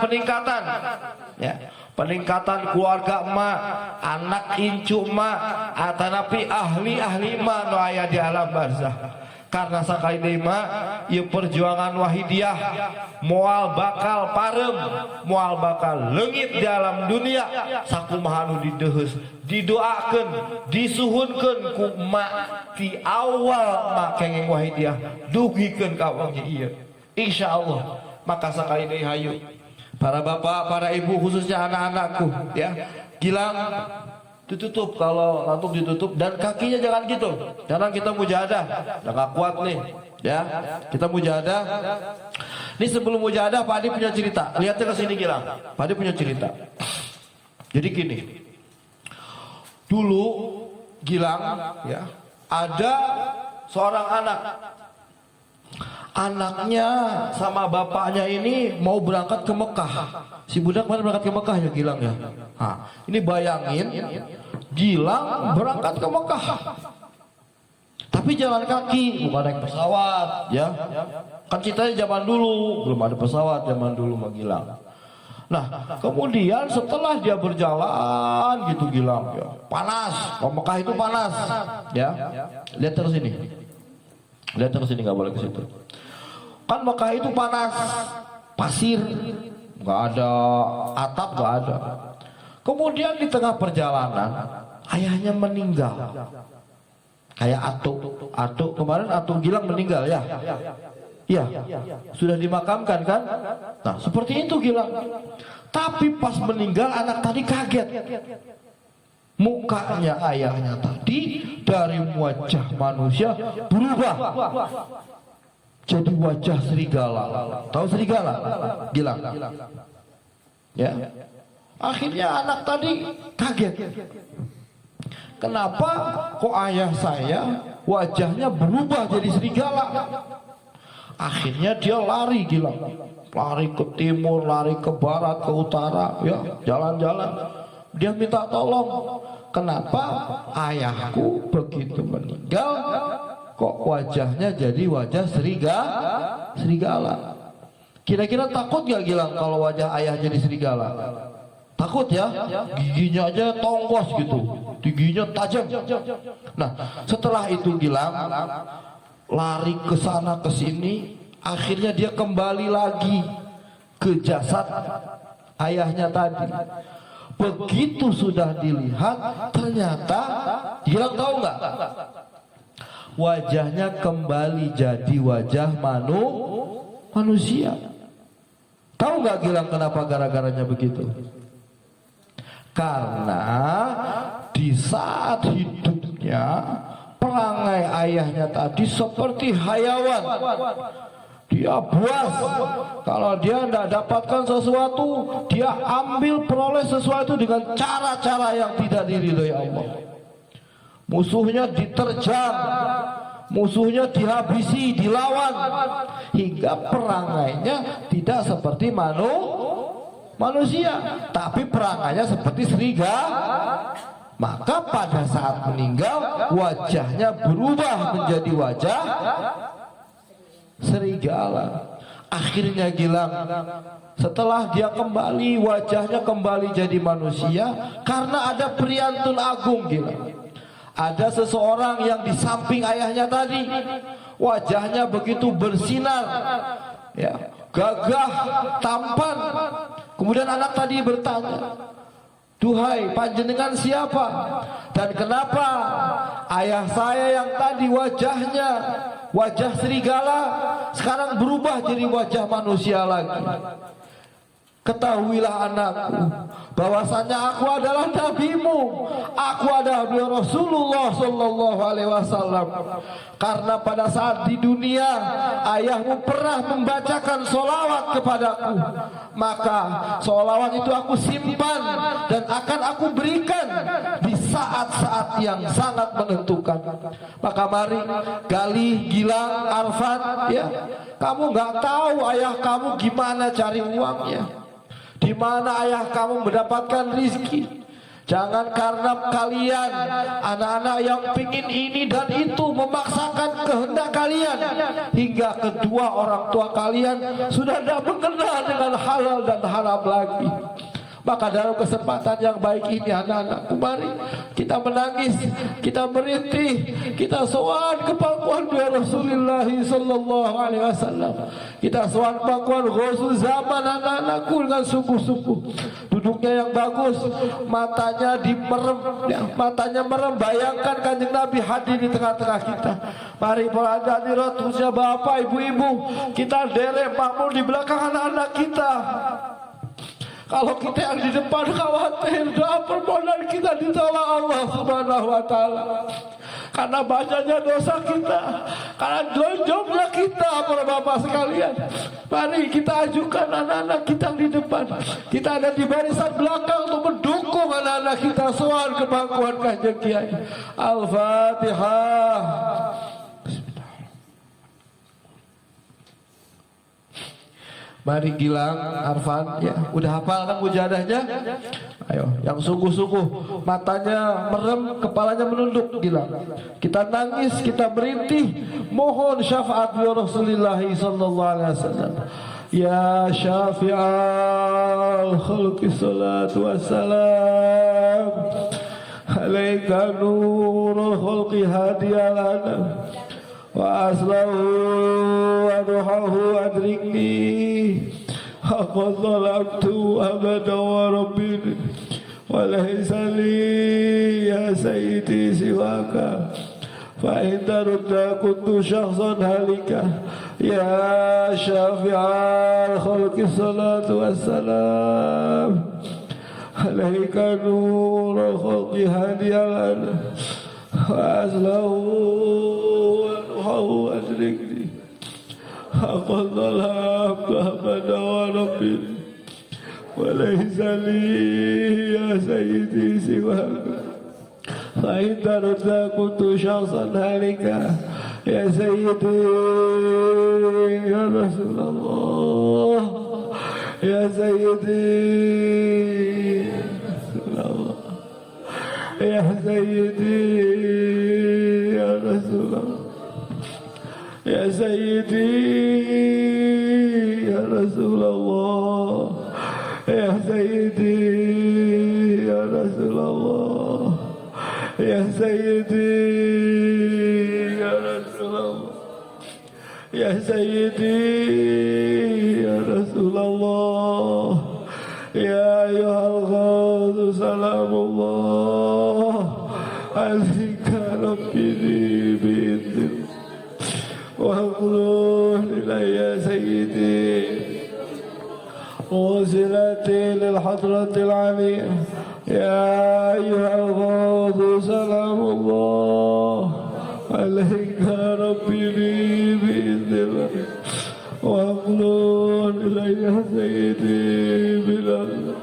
ya, peningkatan keluarga emak, anak incu emak, atanapi ahli-ahli emak nu aya di alam barzah. Karena sakali deui mah ieu perjuangan wahidiyah moal bakal parem, moal bakal leungit di alam dunia sakumaha nu dideheus, didoakeun, disuhunkeun ku emak ti awal emak kenging wahidiyah dugikeun ka wengi ieu. Insyaallah maka sakali deui hayu para bapak, para ibu, khususnya anak-anakku ya, Gilang ditutup, kalau ngantuk ditutup, dan kakinya jangan gitu, jangan kita mujahadah, udah gak kuat nih ya, kita mujahadah. Ini sebelum mujahadah Pak Adi punya cerita, lihatnya ke sini Gilang. Pak Adi punya cerita. Jadi gini, dulu Gilang ya, ada seorang anak, anaknya sama bapaknya ini mau berangkat ke Mekah. Si budak mana berangkat ke Mekah ya Gilang ya. Nah, ini bayangin Gilang berangkat ke Mekah, tapi jalan kaki, bukan naik pesawat ya. Kan ceritanya zaman dulu belum ada pesawat, zaman dulu mah Gilang. Nah kemudian setelah dia berjalan gitu Gilang ya, panas, ke Mekah itu panas ya. Lihat terus ini, lihat terus ini, nggak boleh ke situ. Kan Mekah itu panas, pasir, nggak ada atap, nggak ada. Kemudian di tengah perjalanan ayahnya meninggal. Kayak Atuk kemarin, Atuk Gilang meninggal ya. Iya, sudah dimakamkan kan? Nah seperti itu Gilang. Tapi pas meninggal anak tadi kaget. Mukanya ayahnya tadi dari wajah manusia berubah jadi wajah serigala. Tahu serigala? Gilang. Ya. Akhirnya anak tadi kaget. Kenapa kok ayah saya wajahnya berubah jadi serigala? Akhirnya dia lari Gilang. Lari ke timur, lari ke barat, ke utara, ya, jalan-jalan. Dia minta tolong. Kenapa ayahku begitu meninggal kok wajahnya jadi wajah serigala? Kira-kira takut gak Gilang kalau wajah ayah jadi serigala? Takut ya, giginya aja tongkos gitu, giginya tajam. Nah, setelah itu Gilang lari ke sana ke sini, akhirnya dia kembali lagi ke jasad ayahnya tadi. Begitu sudah dilihat, ternyata Gilang tahu nggak? Wajahnya kembali jadi wajah manusia. Tahu nggak Gilang kenapa gara-garanya begitu? Karena di saat hidupnya perangai ayahnya tadi seperti hayawan. Dia buas. Kalau dia tidak dapatkan sesuatu, dia ambil peroleh sesuatu dengan cara-cara yang tidak diridhoi Allah. Musuhnya diterjang, musuhnya dihabisi, dilawan, hingga perangainya tidak seperti manusia, tapi perangainya seperti serigala. Maka pada saat meninggal, wajahnya berubah menjadi wajah serigala. Akhirnya Gilang, setelah dia kembali, wajahnya kembali jadi manusia, karena ada Priantun Agung Gilang. Ada seseorang yang di samping ayahnya tadi, wajahnya begitu bersinar, ya, gagah, tampan. Kemudian anak tadi bertanya, "Duhai, panjenengan siapa? Dan kenapa ayah saya yang tadi wajahnya wajah serigala sekarang berubah jadi wajah manusia lagi?" Ketahuilah anakku, bahwasanya aku adalah nabimu, aku adalah Rasulullah Sallallahu Alaihi Wasallam. Karena pada saat di dunia ayahmu pernah membacakan solawat kepadaku, maka solawat itu aku simpan dan akan aku berikan di saat-saat yang sangat menentukan. Maka mari Galih, Gilang, Arfan, ya, kamu nggak tahu ayah kamu gimana cari uangnya, di mana ayah kamu mendapatkan rizki. Jangan karena kalian anak-anak yang pingin ini dan itu memaksakan kehendak kalian, hingga kedua orang tua kalian sudah tidak mengenal dengan halal dan haram lagi. Maka dalam kesempatan yang baik ini anak-anak, mari kita menangis, kita merintih, kita soal ke pangkuan Rasulullah Sallallahu Alaihi Wasallam. Kita soal pangkuan Rasul zaman anak-anakku dengan sungguh-sungguh. Duduknya yang bagus, matanya dimerem, ya, matanya merem. Bayangkan Kanjeng Nabi hadir di tengah-tengah kita. Mari para hadirat, khususnya bapak, ibu-ibu, kita derek makmur di belakang anak-anak kita. Kalau kita yang di depan khawatir doa permohonan kita ditolak Allah Subhanahu wa taala. Karena banyaknya dosa kita, karena lonjongnya kita para bapak sekalian. Mari kita ajukan anak-anak kita yang di depan. Kita ada di barisan belakang untuk mendukung anak-anak kita soal ke pangkuan Kanjeng Kiai. Al-Fatihah. Mari Gilang, Arfan, ya, udah hafal kan mujadahnya? Ayo, yang sungguh-sungguh, matanya merem, kepalanya menunduk. Gilang, kita nangis, kita merintih, mohon syafaat ya Rasulullah Sallallahu Alaihi Wasallam. Ya syafi'al khulqi salatu wassalam, alaika nurul khulqi hadiyalana, wa aslahu wa ruhahu adrikni haqqa zalabtu abada wa rabbini wa laysa li ya sayyidi siwaka fa inda rudda kuntu syakhsan halika ya syafi'al khalqi salatu wassalam alaika nurul khalqi hadiyalana wa aslahu wa adrikni haqqa zalabtu abada wa rabbini wa laysa li ya sayyidi siwaka fa inda rudda kuntu syakhsan halika ya sayyidi ya Rasulullah ya sayyidi ya sayyidi ya Rasulullah ya sayyidi, ya Rasulullah, ya sayyidi, يا سيدي يا رسول الله يا سيدي يا رسول الله يا أيها الغوث سلام الله عليك ربي بإذنك واغفر لي يا سيدي وصلتي للحضرة العليا يا أيها الغوث سلام الله عليك ربي بإذن الله واغفر لي يا سيدي بلال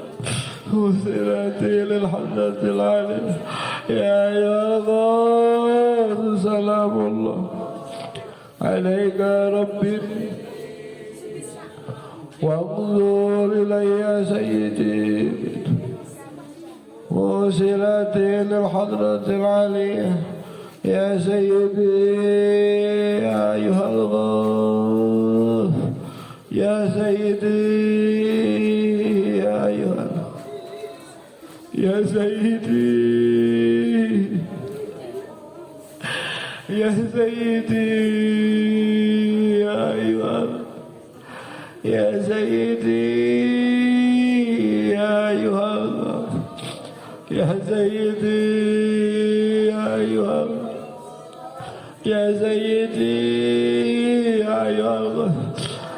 وصلتي للحضرة العليا يا أيها الغوث سلام الله عليك ربي واغفر لي يا سيدي وصلتي للحضرة العليا يا سيدي يا أيها الغوث يا سيدي يا أيها يا سيدي يا سيدي يا أيها يا سيدي يا أيها يا سيدي يا أيها يا سيدي يا أيها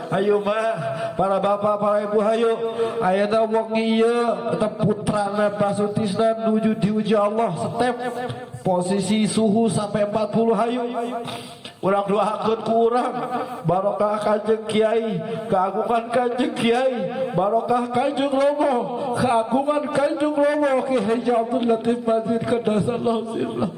ayo mah para bapak para ibu hayo ayana wong ieu tetep putrana Basutisna nuju diuji Allah step posisi suhu sampai 40 hayo urang doakeun ku urang barokah Kanjeng Kiai keagungan Kanjeng Kiai barokah Kanjeng Romo keagungan Kanjeng Romo Ki Haji Abdul Latif Mazid Qaddasallahu sirrah.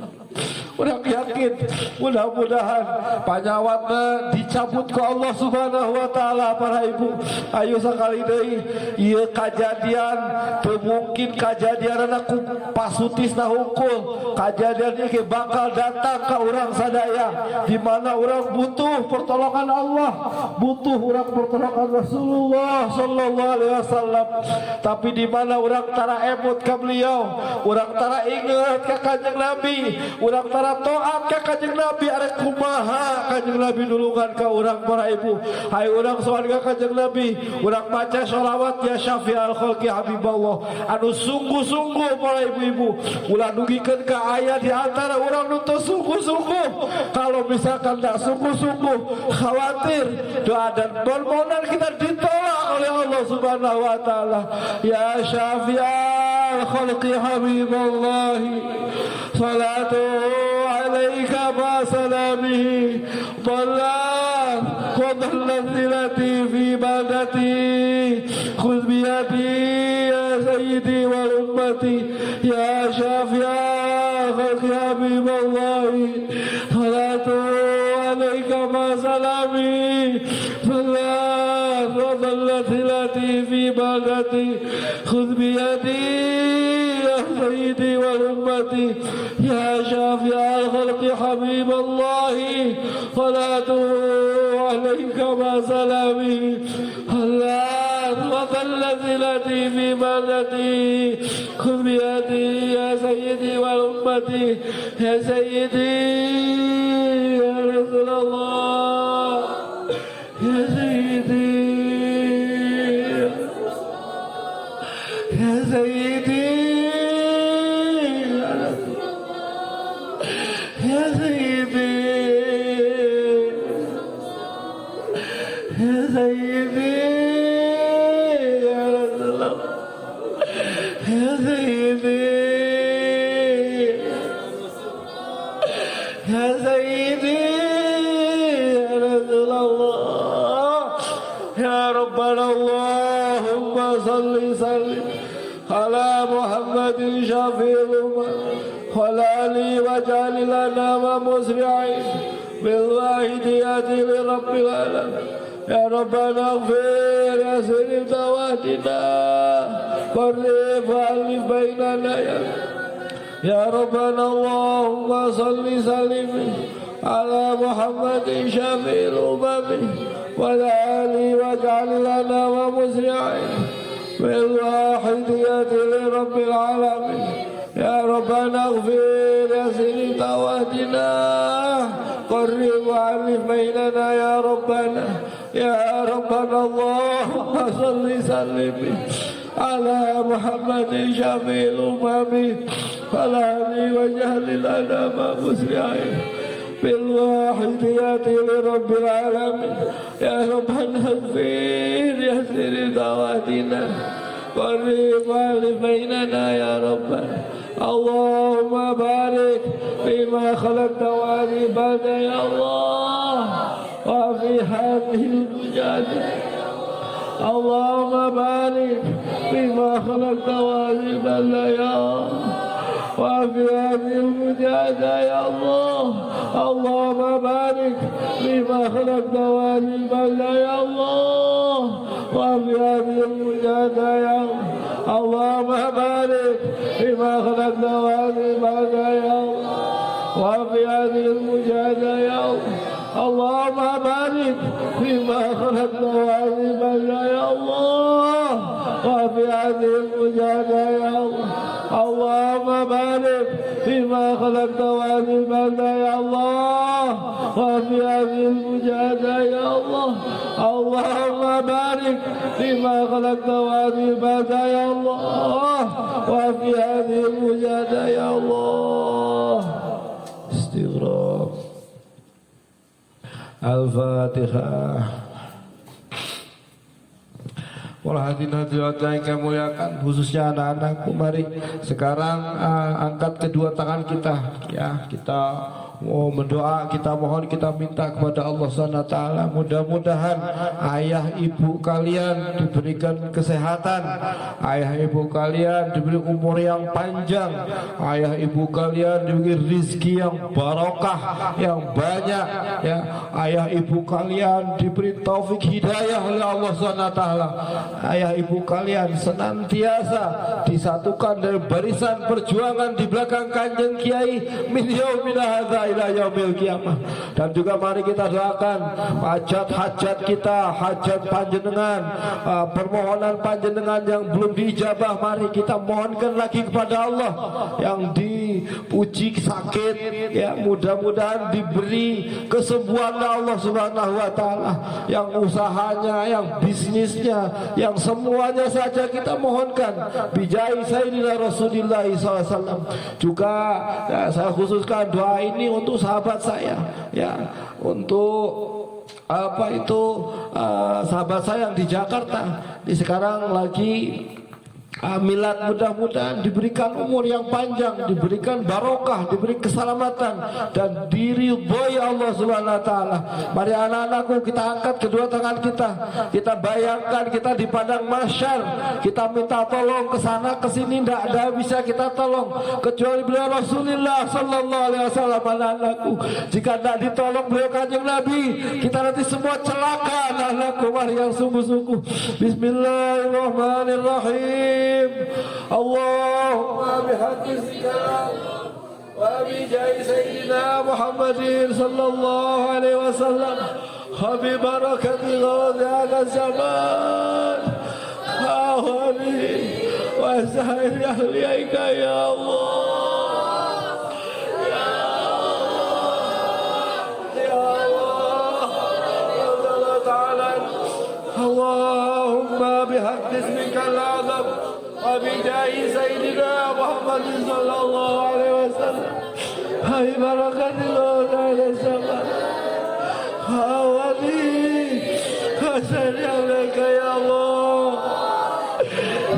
Urang yakin mudah-mudahan panyawatna dicabut ku Allah Subhanahu wa taala. Para ibu ayo sakali deui ieu kajadian teu mungkin kajadianna ku Pasutisna hungkul kajadian ieu bakal datang ka urang sadaya di mana urang butuh pertolongan Allah, butuh urang pertolongan Rasulullah sallallahu alaihi wasallam, tapi di mana urang tara emut ka beliau, urang tara inget ka Kanjeng Nabi, urang tara taat ka Kanjeng Nabi, arek kumaha Kanjeng Nabi nulungan ka urang. Para ibu hayu urang soal ka Kanjeng Nabi, urang maca sholawat ya syafi'al khalqi habiballah anu sungguh-sungguh. Para ibu-ibu ulah nugikeun ka aya di antara urang nu teu sungguh-sungguh. Kalau misalkan tidak sungguh-sungguh khawatir doa dan permohonan kita ditolak oleh Allah Subhanahu wa taala. Ya syafi'al khalqi habiballah salatu alaika ma salamihi dalal qadallat zilati fi badati khudh biyadi ya sayyidi wal ummati ya syafi'al khalqi habiballah salatu alaika ma salamihi dalal qadallat zilati fi badati khudh biyadi سيدي والأمة يا شافع الخلق حبيب الله صلاته عليك مع سلامه الله وظل زلتي في بلدي خذ بيدي يا سيدي والأمة يا سيدي يا رسول الله يا سيدي يا سيدي يا سيدي يا سيدي يا رسول الله يا سيدي يا سيدي يا رسول الله يا ربنا اللهم صل وسلم على محمد شفيع الأمة وعلى آله واجعل لنا ومسرعين بالواحدية لرب العالمين. يا ربنا اغفر يا سيد دواتنا قرب وألف بيننا يا ربنا اللهم صل وسلم على محمد شفيع الأمم وعلى آله واجعل لنا ومسرعين بالواحدية لرب العالمين. يا ربنا اغفر يا سيدنا واهدنا قرب وعرف بيننا يا ربنا يا ربنا اللهم صل وسلم على محمد شفيع الأمم فلاني وجهل الأنام مسرعين بالواحدية لرب العالمين يا ربنا اغفر يا سيدنا واهدنا قرب وعرف بيننا يا ربنا اللهم بارك فيما خلقت وعرفت يا الله وفي هذه المجادلة اللهم بارك فيما خلقت وعرفت يا الله وفي هذه المجادلة يا الله اللهم بارك فيما خلقت وعرفت يا الله وفي هذه المجادلة يا الله اللهم بارك فيما خلقت وعرفت يا الله وفي هذه المجادلة يا الله اللهم بارك فيما خلقت وعرفت يا الله وفي هذه المجادلة يا الله اللهم بارك فيما خلقت وعرفت يا الله وفي هذه المجادلة يا الله اللهم بارك فيما خلقت وعرفت يا الله وفي هذه المجادلة يا الله استغفار Al-Fatihah. Walhadirat yang kami muliakan, khususnya anak-anakku, mari sekarang angkat kedua tangan kita, ya, kita mau berdoa, kita mohon, kita minta kepada Allah SWT, mudah-mudahan ayah ibu kalian diberikan kesehatan, ayah ibu kalian diberi umur yang panjang, ayah ibu kalian diberi rizki yang barokah, yang banyak, ya, ayah ibu kalian diberi taufik hidayah oleh Allah SWT, ayah ibu kalian senantiasa disatukan dari barisan perjuangan di belakang Kanjeng Kiai min yaumina hadza ila yaumil kiamah. Dan juga mari kita doakan hajat-hajat kita, hajat panjenengan, permohonan panjenengan yang belum diijabah, mari kita mohonkan lagi kepada Allah. Yang dipuji sakit, ya, mudah-mudahan diberi kesembuhan Allah Subhanahu wa taala. Yang usahanya, yang bisnisnya, yang semuanya saja kita mohonkan bijai Sayyidina Rasulullah SAW. Juga ya, saya khususkan doa ini untuk sahabat saya, ya, untuk sahabat saya yang di Jakarta, di sekarang lagi milad, mudah-mudahan diberikan umur yang panjang, diberikan barokah, diberi keselamatan dan diridhoi Allah Subhanahu wa taala. Mari anak-anakku, kita angkat kedua tangan kita. Kita bayangkan kita di padang mahsyar, kita minta tolong ke sana ke sini, tidak ada bisa kita tolong kecuali beliau Rasulullah sallallahu alaihi wasallam. Anak-anakku, jika tidak ditolong beliau Kanjeng Nabi, kita nanti semua celaka. Anak-anakku, mari yang sungguh-sungguh. Bismillahirrahmanirrahim. Allahumma bihaqqis salam wa bi jahi sayyidina Muhammadin sallallahu alaihi wasallam wa bi barakati ghadha zaman hawali wa sahri ahliyaika ya Allah, ya Allah, ya Allah ta'ala. Allahumma bihaqqis mikal azam وبجاه سيدنا محمد صلى الله عليه وسلم هاي بركة الله على السماء هاولي أسأل لك يا الله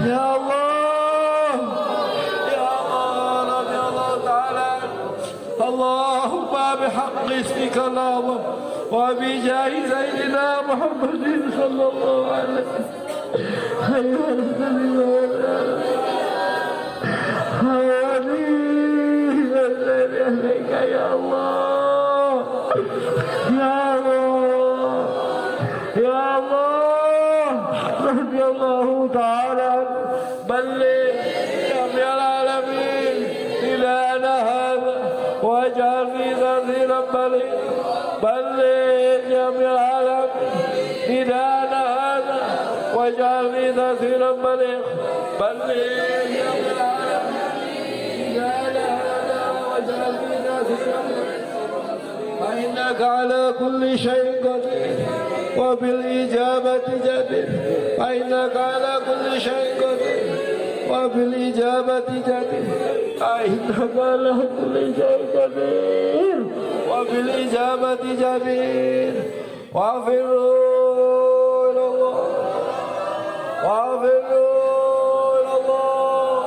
يا الله يا الله رضي الله تعالى. اللهم بحق اسمك الأعظم وبجاه سيدنا محمد صلى الله عليه وسلم ya Allah, ya Allah, ya Allah, radhiyallahu ta'ala balligh jami'al alamin ilana hadha waj'al fi dhikran baligh balligh jami'al alamin ilana hadha waj'al fi dhikran baligh balligh jami'al alamin رجال هذا واجعل فينا ذرية فإنك على كل شيء قدير وبالإجابة جدير فإنك على كل شيء قدير وبالإجابة جدير فإنك على كل شيء قدير وبالإجابة جدير وافروا إلى الله وافروا إلى الله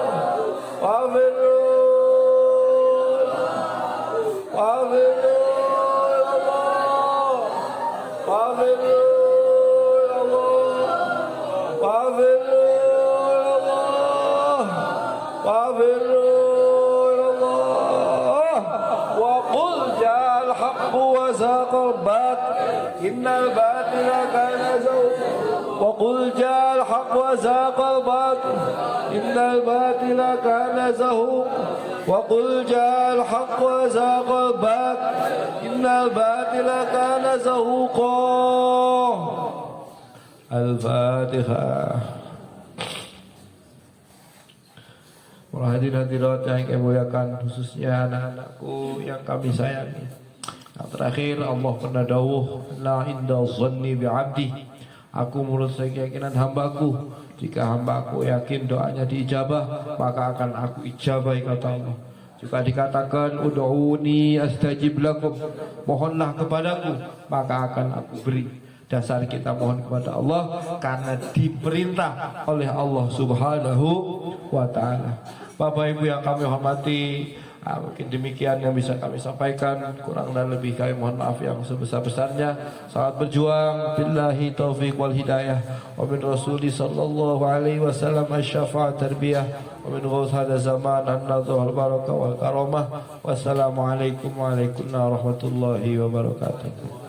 وافروا وافروا إلى الله وافروا إلى الله وافروا إلى الله وافروا إلى الله وقل جاء الحق وزهق الباطل إن الباطل كان زهوقا وقل جاء الحق وزهق الباطل إن الباطل كان زهوقا وقل جاء الحق وزهق الباطل إن الباطل كان زهوقا. Al-Fatihah. Para hadirin hadirat yang kami muliakan, khususnya anak-anakku yang kami sayangi. Yang terakhir, Allah pernah dawuh, la inda zanni bi'abdi. Aku menurut keyakinan hambaku. Jika hambaku yakin doanya diijabah, maka akan aku ijabahi, kata Allah. Jika dikatakan ud'uni astajib lakum, mohonlah kepadaku, maka akan aku beri. Dasar kita mohon kepada Allah karena diperintah oleh Allah Subhanahu wa ta'ala. Bapak Ibu yang kami hormati, mungkin demikian yang bisa kami sampaikan. Kurang dan lebih kami mohon maaf yang sebesar-besarnya. Selamat berjuang. Billahi taufiq wal hidayah. Wa min rasuli sallallahu alaihi wasallam asy-syafa'at tarbiyah. Wa min ghaus hada zaman an-nadhu wal barakah wal karamah. Wassalamualaikum warahmatullahi wabarakatuh.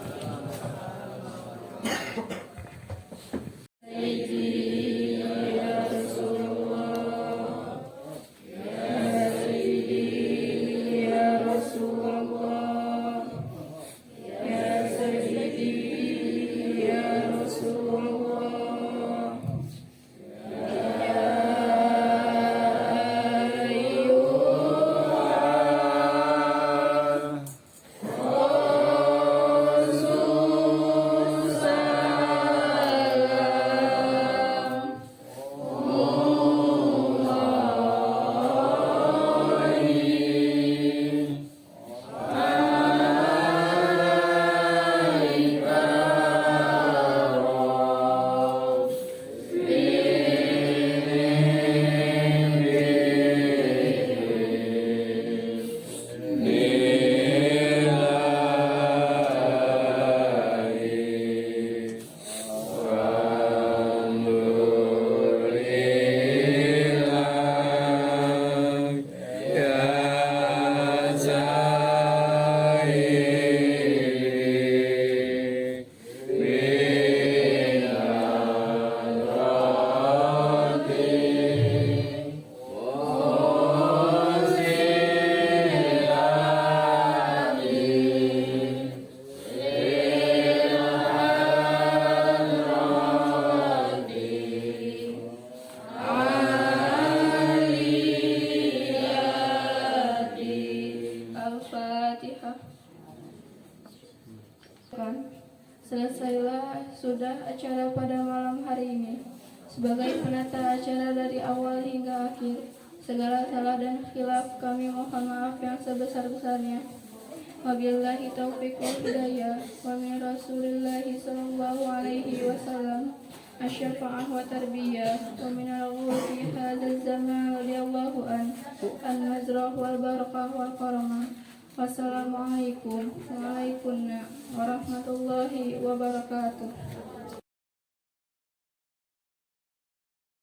Selesailah sudah acara pada malam hari ini. Sebagai penata acara dari awal hingga akhir, segala salah dan khilaf kami mohon maaf yang sebesar-besarnya. Wabillahi taufiq wal hidayah. Wa min Rasulillahi sallallahu alaihi wasallam asy-syafa'ah wa tarbiyah. Wa min al-ghurfi hadzal zaman radhiyallahu an-nazrah wal barakah wal karamah. Wassalamualaikum warahmatullahi wabarakatuh.